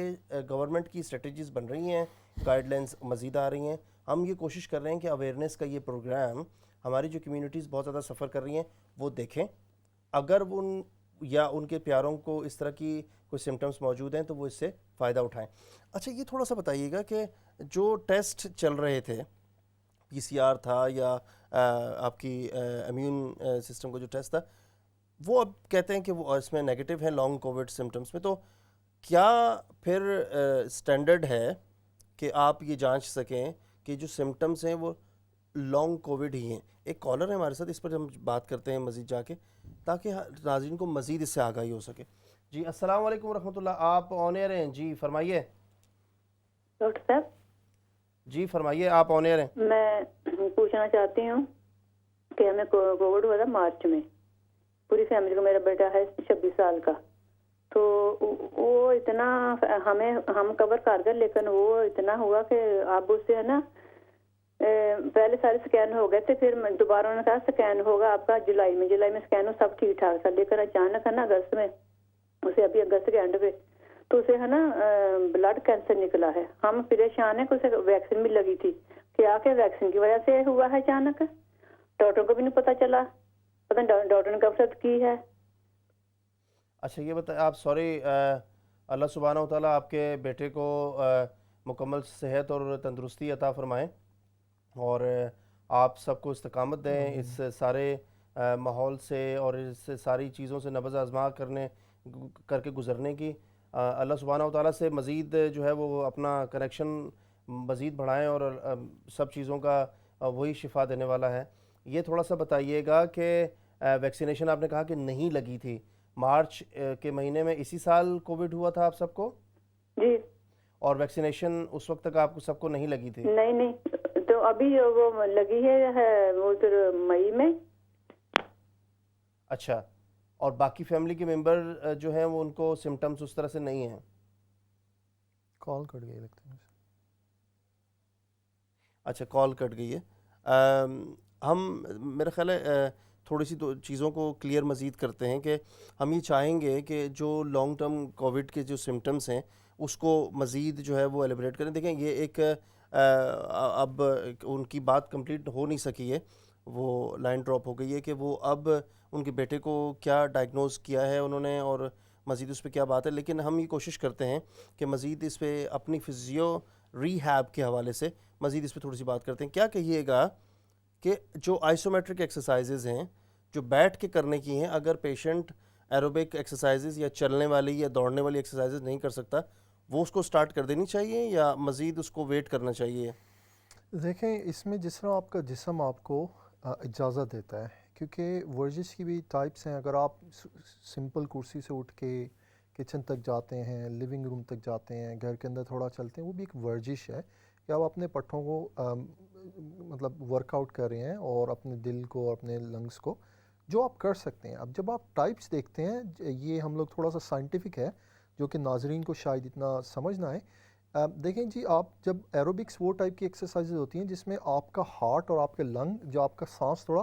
گورنمنٹ کی اسٹریٹجیز بن رہی ہیں، گائیڈ لائنز مزید آ رہی ہیں. ہم یہ کوشش کر رہے ہیں کہ اویئرنیس کا یہ پروگرام ہماری جو کمیونٹیز بہت زیادہ سفر کر رہی ہیں وہ دیکھیں. اگر ان کے پیاروں کو اس طرح کی کوئی سمٹمز موجود ہیں تو وہ اس سے فائدہ اٹھائیں. اچھا یہ تھوڑا سا بتائیے گا کہ جو ٹیسٹ چل رہے تھے، PCR تھا یا آپ کی امیون سسٹم کا جو ٹیسٹ تھا، وہ اب کہتے ہیں کہ وہ اس میں نیگیٹو ہیں لانگ کووڈ سمٹمز میں. تو کیا پھر سٹینڈرڈ ہے کہ آپ یہ جانچ سکیں کہ جو سمٹمز ہیں وہ لانگ کووڈ ہی ہیں؟ ایک کالر ہے ہمارے ساتھ، اس پر ہم بات کرتے ہیں مزید جا کے تاکہ ناظرین کو مزید اس سے آگاہی ہو سکے. جی السلام علیکم ورحمۃ اللہ، آپ آن ایئر ہیں. جی فرمائیے. ڈاکٹر صاحب جی فرمائیے، آپ آن ایئر ہیں. میں پوچھنا چاہتی ہوں کہ ہمیں کووڈ ہوا تھا مارچ میں، پوری فیملی کو. میرا بیٹا ہے 26 سال کا، تو وہ اتنا ہم کور کر گئے، لیکن وہ اتنا ہوا کہ اب اس سے ہے نا پہلے سارے سکین ہو گئے تھے، پھر دوبارہ انہوں نے کہا سکین ہوگا آپ کا جولائی میں سکین ہو، سب ٹھیک ٹھاک تھا. لیکن اچانک ہے نا اگست میں اسے ابھی اگست کے اینڈ پہ تو اسے ہے نا بلڈ کینسر نکلا ہے. ہم پریشان ہیں کہ اسے ویکسین بھی لگی تھی، کیا کہ ویکسین کی وجہ سے ہوا ہے اچانک. ڈاکٹر کو بھی نہیں پتہ چلا، پتہ نہیں ڈاکٹر نے کب سے کی ہے. اچھا یہ بتائیں آپ، سوری، اللہ سبحانہ و تعالیٰ آپ کے بیٹے کو مکمل صحت اور تندرستی عطا فرمائیں اور آپ سب کو استقامت دیں اس سارے ماحول سے اور اس ساری چیزوں سے نبض آزما کر کے گزرنے کی. اللہ سبحانہ و تعالیٰ سے مزید جو ہے وہ اپنا کنیکشن مزید بڑھائیں اور سب چیزوں کا وہی شفا دینے والا ہے. یہ تھوڑا سا بتائیے گا کہ ویکسینیشن آپ نے کہا کہ نہیں لگی تھی، مارچ کے مہینے میں اسی سال کووڈ ہوا تھا آپ سب کو؟ جی. اور ویکسینیشن اس وقت تک آپ کو سب کو نہیں لگی تھی؟ نہیں تو ابھی وہ لگی ہے وہ مئی میں. اچھا، اور باقی فیملی کے ممبر جو ہیں وہ ان کو سمٹمز اس طرح سے نہیں ہیں؟ کال کٹ گئی لگتا ہے. اچھا کال کٹ گئی ہے. ہم میرا خیال ہے تھوڑی سی تو چیزوں کو کلیئر مزید کرتے ہیں کہ ہم یہ چاہیں گے کہ جو لانگ ٹرم کووڈ کے جو سمٹمز ہیں اس کو مزید جو ہے وہ ایلیبریٹ کریں. دیکھیں یہ ایک اب ان کی بات کمپلیٹ ہو نہیں سکی ہے، وہ لائن ڈراپ ہو گئی ہے کہ وہ اب ان کے بیٹے کو کیا ڈائگنوز کیا ہے انہوں نے اور مزید اس پہ کیا بات ہے. لیکن ہم یہ کوشش کرتے ہیں کہ مزید اس پہ اپنی فزیو ریہیب کے حوالے سے مزید اس پہ تھوڑی سی بات کرتے ہیں. کیا کہیے گا کہ جو آئسومیٹرک ایکسرسائزز ہیں جو بیٹھ کے کرنے کی ہیں، اگر پیشنٹ ایروبک ایکسرسائزز یا چلنے والی یا دوڑنے والی ایکسرسائزز نہیں کر سکتا, وہ اس کو سٹارٹ کر دینی چاہیے یا مزید اس کو ویٹ کرنا چاہیے؟ دیکھیں اس میں جس طرح آپ کا جسم آپ کو اجازت دیتا ہے, کیونکہ ورزش کی بھی ٹائپس ہیں. اگر آپ سمپل کرسی سے اٹھ کے کچن تک جاتے ہیں, لیونگ روم تک جاتے ہیں, گھر کے اندر تھوڑا چلتے ہیں, وہ بھی ایک ورزش ہے. یا آپ اپنے پٹھوں کو مطلب ورک آؤٹ کر رہے ہیں اور اپنے دل کو اور اپنے لنگس کو, جو آپ کر سکتے ہیں. اب جب آپ ٹائپس دیکھتے ہیں, یہ ہم لوگ تھوڑا سا سائنٹیفک ہے جو کہ ناظرین کو شاید اتنا سمجھ نہ آئے. دیکھیں جی, آپ جب ایروبکس وہ ٹائپ کی ایکسرسائزز ہوتی ہیں جس میں آپ کا ہارٹ اور آپ کے لنگ, جو آپ کا سانس تھوڑا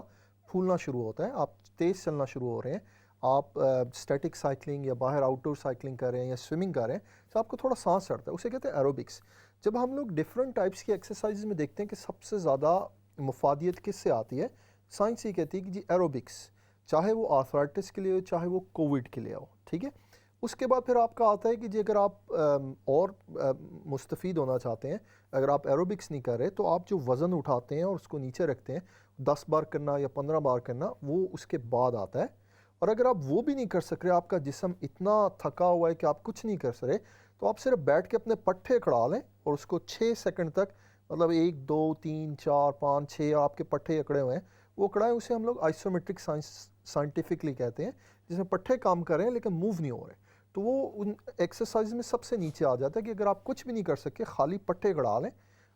پھولنا شروع ہوتا ہے, آپ تیز چلنا شروع ہو رہے ہیں, آپ اسٹیٹک سائیکلنگ یا باہر آؤٹ ڈور سائیکلنگ کر رہے ہیں یا سوئمنگ کر رہے ہیں, تو آپ کو تھوڑا سانس چڑھتا ہے, اسے کہتے ہیں ایروبکس. جب ہم لوگ ڈفرینٹ ٹائپس کی ایکسرسائزز میں دیکھتے ہیں کہ سب سے زیادہ مفادیت کس سے آتی ہے, سائنس یہ کہتی ہے کہ جی ایروبکس, چاہے وہ آرتھرائٹس کے لیے ہو چاہے وہ کووڈ کے لیے ہو, ٹھیک ہے. اس کے بعد پھر آپ کا آتا ہے کہ جی اگر آپ اور مستفید ہونا چاہتے ہیں, اگر آپ ایروبکس نہیں کر رہے تو آپ جو وزن اٹھاتے ہیں اور اس کو نیچے رکھتے ہیں, 10 بار کرنا یا 15 بار کرنا, وہ اس کے بعد آتا ہے. اور اگر آپ وہ بھی نہیں کر سک رہے, آپ کا جسم اتنا تھکا ہوا ہے کہ آپ کچھ نہیں کر سکے, تو آپ صرف بیٹھ کے اپنے پٹھے کھڑا لیں اور اس کو 6 سیکنڈ تک, مطلب 1 2 3 4 5 6 آپ کے پٹھے اکڑے ہوئے ہیں وہ کھڑائیں, اسے ہم لوگ آئسومیٹرک سائنٹیفکلی کہتے ہیں, جس میں پٹھے کام کر رہے ہیں لیکن موو نہیں ہو رہے. تو وہ ان ایکسرسائز میں سب سے نیچے آ جاتا ہے کہ اگر آپ کچھ بھی نہیں کر سکے, خالی پٹھے کھڑا لیں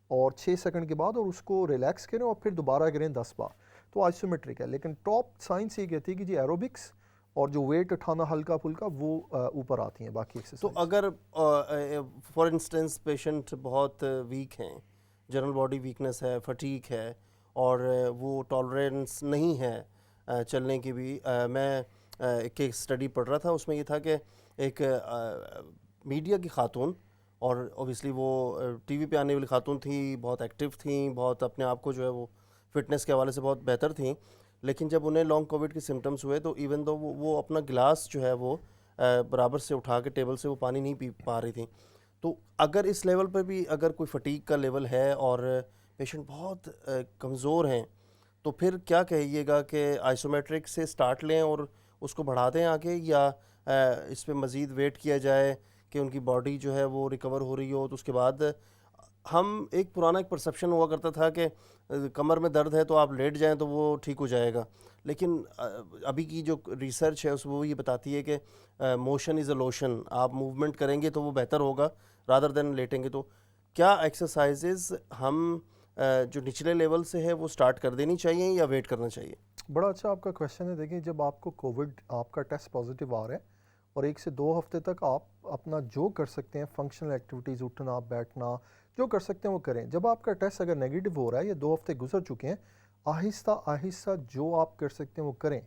اور 6 سیکنڈ کے بعد, اور اس کو ریلیکس کریں اور پھر دوبارہ کریں 10 بار, تو آئسومیٹرک ہے. لیکن ٹاپ سائنس یہ کہتی ہے کہ جی ایروبکس اور جو ویٹ اٹھانا ہلکا پھلکا, وہ اوپر آتی ہیں باقی ایکسرسائز. تو اگر فار انسٹنس پیشنٹ بہت ویک ہیں, جنرل باڈی ویکنس ہے, فٹیک ہے, اور وہ ٹالرنس نہیں ہے چلنے کی بھی, میں ایک اسٹڈی پڑھ رہا تھا, اس میں یہ تھا کہ ایک میڈیا کی خاتون, اور اوبیسلی وہ ٹی وی پہ آنے والی خاتون تھیں, بہت ایکٹیو تھیں, بہت اپنے آپ کو جو ہے وہ فٹنس کے حوالے سے بہت بہتر تھیں, لیکن جب انہیں لانگ کووڈ کے سمٹمز ہوئے تو ایون دو وہ اپنا گلاس جو ہے وہ برابر سے اٹھا کے ٹیبل سے وہ پانی نہیں پی پا رہی تھیں. تو اگر اس لیول پہ بھی اگر کوئی فٹیگ کا لیول ہے اور پیشنٹ بہت کمزور ہیں, تو پھر کیا کہیے گا کہ آئسومیٹرک سے سٹارٹ لیں اور اس کو بڑھا دیں آگے, یا اس پہ مزید ویٹ کیا جائے کہ ان کی باڈی جو ہے وہ ریکور ہو رہی ہو؟ تو اس کے بعد ہم ایک پرانا ایک پرسیپشن ہوا کرتا تھا کہ کمر میں درد ہے تو آپ لیٹ جائیں تو وہ ٹھیک ہو جائے گا, لیکن ابھی کی جو ریسرچ ہے اس وہ یہ بتاتی ہے کہ موشن از اے لوشن, آپ موومنٹ کریں گے تو وہ بہتر ہوگا رادر دین لیٹیں گے. تو کیا ایکسرسائزز ہم جو نچلے لیول سے ہے وہ سٹارٹ کر دینی چاہیے یا ویٹ کرنا چاہیے؟ بڑا اچھا آپ کا کویشچن ہے. دیکھیں جب آپ کو کووڈ, آپ کا ٹیسٹ پازیٹیو آ رہا ہے اور 1 سے 2 ہفتے تک آپ اپنا جو کر سکتے ہیں فنکشنل ایکٹیویٹیز, اٹھنا بیٹھنا جو کر سکتے ہیں وہ کریں. جب آپ کا ٹیسٹ اگر نیگیٹو ہو رہا ہے یا 2 ہفتے گزر چکے ہیں, آہستہ آہستہ جو آپ کر سکتے ہیں وہ کریں.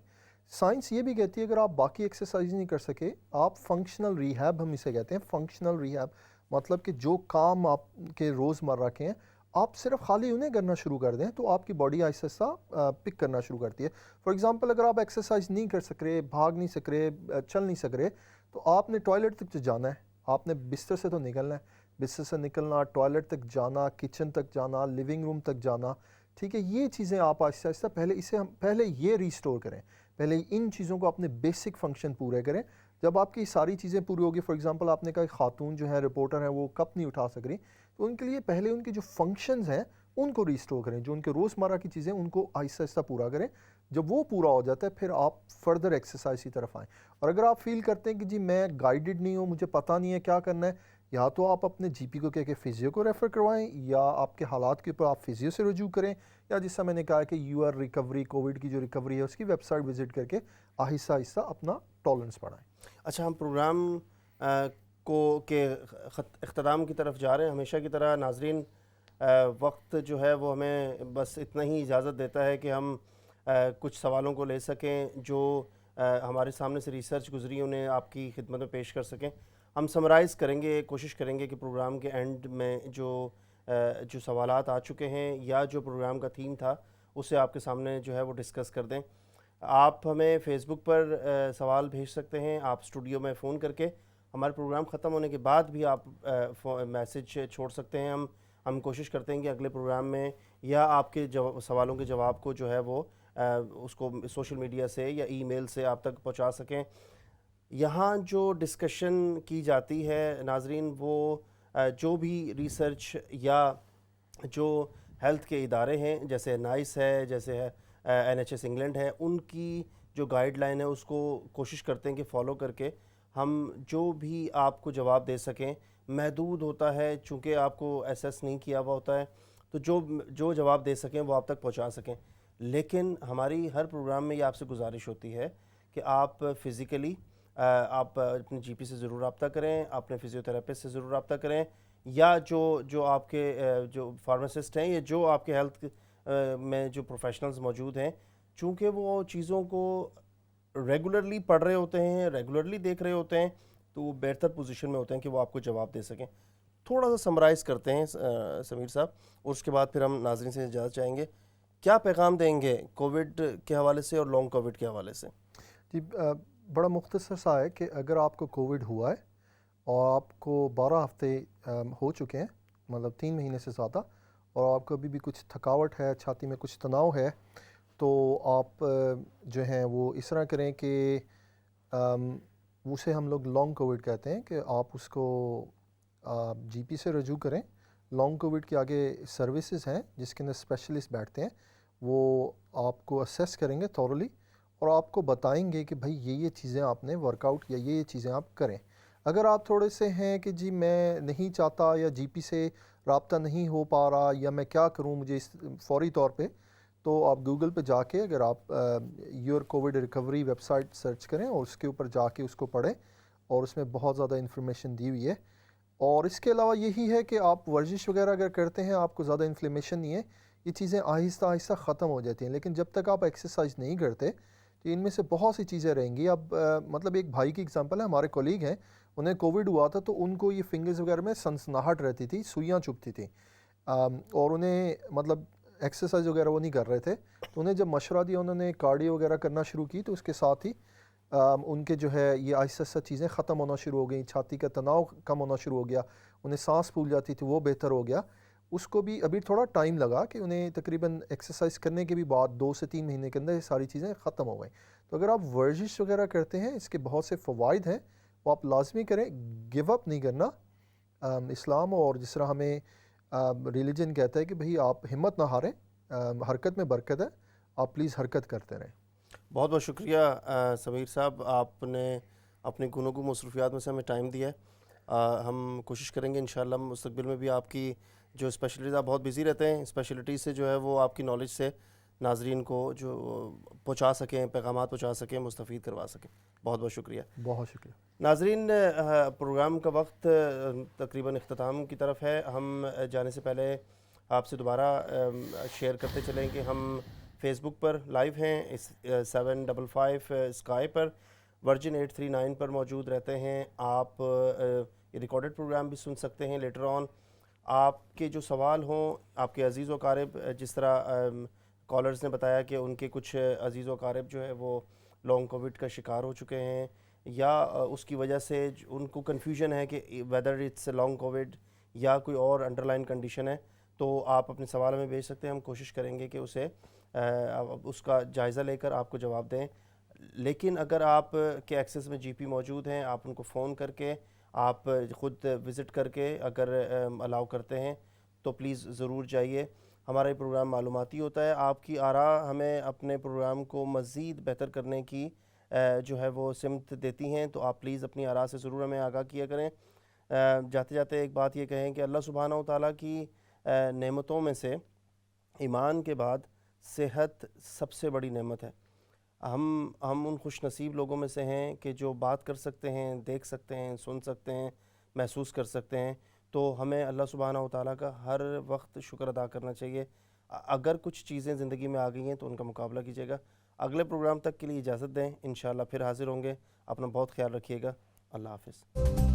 سائنس یہ بھی کہتی ہے اگر آپ باقی ایکسرسائز نہیں کر سکے, آپ فنکشنل ریہیب, ہم اسے کہتے ہیں فنکشنل ریہیب, مطلب کہ جو کام آپ کے روز مرہ کے ہیں آپ صرف خالی انہیں کرنا شروع کر دیں تو آپ کی باڈی آہستہ آہستہ پک کرنا شروع کرتی ہے. فار ایگزامپل اگر آپ ایکسرسائز نہیں کر سک رہے, بھاگ نہیں سک رہے, چل نہیں سک رہے, تو آپ نے ٹوائلٹ تک جانا ہے, آپ نے بستر سے تو نکلنا ہے, بستر سے نکلنا, ٹوائلٹ تک جانا, کچن تک جانا, لیونگ روم تک جانا, ٹھیک ہے. یہ چیزیں آپ آہستہ آہستہ پہلے یہ ریسٹور کریں, پہلے ان چیزوں کو اپنے بیسک فنکشن پورے کریں. جب آپ کی ساری چیزیں پوری ہوگی, فار ایگزامپل آپ نے کہا خاتون جو ہیں رپورٹر ہیں وہ کپ نہیں اٹھا سک رہی, تو ان کے لیے پہلے ان کے جو فنکشنز ہیں ان کو ریسٹور کریں, جو ان کے روزمرہ کی چیزیں ان کو آہستہ آہستہ پورا کریں. جب وہ پورا ہو جاتا ہے پھر آپ فردر ایکسرسائز کی طرف آئیں. اور اگر آپ فیل کرتے ہیں کہ جی میں گائیڈڈ نہیں ہوں, مجھے پتہ نہیں ہے کیا کرنا ہے, یا تو آپ اپنے جی پی کو کہہ کے فزیو کو ریفر کروائیں, یا آپ کے حالات کے اوپر آپ فزیو سے رجوع کریں, یا جس سے میں نے کہا کہ یو آر ریکوری, کووڈ کی جو ریکوری ہے اس کی ویب سائٹ وزٹ کر کے آہستہ آہستہ اپنا ٹالرنس بڑھائیں. اچھا, ہم پروگرام کو کے اختتام کی طرف جا رہے ہیں. ہمیشہ کی طرح ناظرین, وقت جو ہے وہ ہمیں بس اتنا ہی اجازت دیتا ہے کہ ہم کچھ سوالوں کو لے سکیں جو ہمارے سامنے سے ریسرچ گزری انہیں آپ کی خدمت میں پیش کر سکیں. ہم سمرائز کریں گے, کوشش کریں گے کہ پروگرام کے اینڈ میں جو سوالات آ چکے ہیں یا جو پروگرام کا تھیم تھا اسے آپ کے سامنے جو ہے وہ ڈسکس کر دیں. آپ ہمیں فیس بک پر سوال بھیج سکتے ہیں, آپ اسٹوڈیو میں فون کر کے, ہمارے پروگرام ختم ہونے کے بعد بھی آپ میسج چھوڑ سکتے ہیں. ہم کوشش کرتے ہیں کہ اگلے پروگرام میں یا آپ کے سوالوں کے جواب کو جو ہے وہ اس کو سوشل میڈیا سے یا ای میل سے آپ تک پہنچا سکیں. یہاں جو ڈسکشن کی جاتی ہے ناظرین وہ جو بھی ریسرچ یا جو ہیلتھ کے ادارے ہیں جیسے نائس ہے, جیسے NHS انگلینڈ ہے, ان کی جو گائیڈ لائن ہے اس کو کوشش کرتے ہیں کہ فالو کر کے ہم جو بھی آپ کو جواب دے سکیں. محدود ہوتا ہے چونکہ آپ کو ایسیس نہیں کیا ہوا ہوتا ہے, تو جو جواب دے سکیں وہ آپ تک پہنچا سکیں. لیکن ہماری ہر پروگرام میں یہ آپ سے گزارش ہوتی ہے کہ آپ فزیکلی آپ اپنے جی پی سے ضرور رابطہ کریں, اپنے فزیوتھراپسٹ سے ضرور رابطہ کریں, یا جو آپ کے جو فارماسسٹ ہیں یا جو آپ کے ہیلتھ میں جو پروفیشنلز موجود ہیں, چونکہ وہ چیزوں کو ریگولرلی پڑھ رہے ہوتے ہیں, ریگولرلی دیکھ رہے ہوتے ہیں, تو وہ بہتر پوزیشن میں ہوتے ہیں کہ وہ آپ کو جواب دے سکیں. تھوڑا سا سمرائز کرتے ہیں سمیر صاحب, اور اس کے بعد پھر ہم ناظرین سے اجازت چاہیں گے. کیا پیغام دیں گے کووڈ کے حوالے سے اور لانگ کووڈ کے حوالے سے؟ جی بڑا مختصر سا ہے کہ اگر آپ کو کووڈ ہوا ہے اور آپ کو 12 ہفتے ہو چکے ہیں, مطلب 3 مہینے سے زیادہ, اور آپ کو ابھی بھی کچھ تھکاوٹ ہے, چھاتی میں کچھ تناؤ ہے, تو آپ جو ہیں وہ اس طرح کریں کہ اسے ہم لوگ لانگ کووڈ کہتے ہیں, کہ آپ اس کو جی پی سے رجوع کریں. لانگ کووڈ کے آگے سروسز ہیں جس کے اندر اسپیشلسٹ بیٹھتے ہیں, وہ آپ کو اسیس کریں گے تھورلی اور آپ کو بتائیں گے کہ بھائی یہ چیزیں آپ نے ورک آؤٹ یا یہ چیزیں آپ کریں. اگر آپ تھوڑے سے ہیں کہ جی میں نہیں چاہتا یا جی پی سے رابطہ نہیں ہو پا رہا یا میں کیا کروں مجھے فوری طور پہ, تو آپ گوگل پہ جا کے اگر آپ your Covid recovery website search کریں اور اس کے اوپر جا کے اس کو پڑھیں, اور اس میں بہت زیادہ انفارمیشن دی ہوئی ہے. اور اس کے علاوہ یہی ہے کہ آپ ورزش وغیرہ اگر کرتے ہیں, آپ کو زیادہ انفلیمیشن نہیں ہے, یہ چیزیں آہستہ آہستہ ختم ہو جاتی ہیں. لیکن جب تک آپ ایکسرسائز نہیں کرتے تو ان میں سے بہت سی چیزیں رہیں گی. اب مطلب ایک بھائی کی اگزامپل ہے, ہمارے کولیگ ہیں, انہیں کووڈ ہوا تھا تو ان کو یہ فنگرز وغیرہ میں سنسناہٹ رہتی تھی, سوئیاں چبھتی تھیں, اور انہیں مطلب ایکسرسائز وغیرہ وہ نہیں کر رہے تھے. تو انہیں جب مشورہ دیا, انہوں نے کارڈیو وغیرہ کرنا شروع کی, تو اس کے ساتھ ہی ان کے جو ہے یہ آہستہ آہستہ چیزیں ختم ہونا شروع ہو گئیں. چھاتی کا تناؤ کم ہونا شروع ہو گیا, انہیں سانس پھول جاتی تھی وہ بہتر ہو گیا. اس کو بھی ابھی تھوڑا ٹائم لگا کہ انہیں تقریباً ایکسرسائز کرنے کے بھی بعد 2 سے 3 مہینے کے اندر یہ ساری چیزیں ختم ہو گئیں. تو اگر آپ ورزش وغیرہ کرتے ہیں, اس کے بہت سے فوائد ہیں, وہ آپ لازمی کریں. گیو اپ نہیں کرنا. اسلام اور جس طرح ہمیں ریلیجن کہتا ہے کہ بھئی آپ ہمت نہ ہاریں, حرکت میں برکت ہے, آپ پلیز حرکت کرتے رہیں. بہت بہت شکریہ سمیر صاحب, آپ نے اپنے گفتگو مصروفیات میں سے ہمیں ٹائم دیا ہے. ہم کوشش کریں گے انشاءاللہ مستقبل میں بھی آپ کی جو اسپیشلٹیز, آپ بہت بزی رہتے ہیں, اسپیشلٹیز سے جو ہے وہ آپ کی نالج سے ناظرین کو جو پہنچا سکیں, پیغامات پہنچا سکیں, مستفید کروا سکیں. بہت بہت شکریہ. بہت شکریہ ناظرین, پروگرام کا وقت تقریباً اختتام کی طرف ہے. ہم جانے سے پہلے آپ سے دوبارہ شیئر کرتے چلیں کہ ہم فیس بک پر لائیو ہیں, 755 اسکائی پر, ورجن 839 پر موجود رہتے ہیں. آپ یہ ریکارڈڈ پروگرام بھی سن سکتے ہیں لیٹر آن. آپ کے جو سوال ہوں, آپ کے عزیز و اقارب, جس طرح کالرز نے بتایا کہ ان کے کچھ عزیز و اقارب جو ہے وہ لانگ کووڈ کا شکار ہو چکے ہیں, یا اس کی وجہ سے ان کو کنفیوژن ہے کہ ویدر اٹس لانگ کووڈ یا کوئی اور انڈر لائن کنڈیشن ہے, تو آپ اپنے سوال ہمیں بھیج سکتے ہیں. ہم کوشش کریں گے کہ اس کا جائزہ لے کر آپ کو جواب دیں. لیکن اگر آپ کے ایکسس میں جی پی موجود ہیں, آپ ان کو فون کر کے, آپ خود وزٹ کر کے اگر الاؤ کرتے ہیں تو پلیز ضرور جائیے. ہمارا یہ پروگرام معلوماتی ہوتا ہے. آپ کی آراء ہمیں اپنے پروگرام کو مزید بہتر کرنے کی جو ہے وہ سمت دیتی ہیں, تو آپ پلیز اپنی آراء سے ضرور ہمیں آگاہ کیا کریں. جاتے جاتے ایک بات یہ کہیں کہ اللہ سبحانہ و تعالیٰ کی نعمتوں میں سے ایمان کے بعد صحت سب سے بڑی نعمت ہے. ہم ان خوش نصیب لوگوں میں سے ہیں کہ جو بات کر سکتے ہیں, دیکھ سکتے ہیں, سن سکتے ہیں, محسوس کر سکتے ہیں. تو ہمیں اللہ سبحانہ و تعالیٰ کا ہر وقت شکر ادا کرنا چاہیے. اگر کچھ چیزیں زندگی میں آ گئی ہیں تو ان کا مقابلہ کیجیے گا. اگلے پروگرام تک کے لیے اجازت دیں, انشاءاللہ پھر حاضر ہوں گے. اپنا بہت خیال رکھیے گا. اللہ حافظ.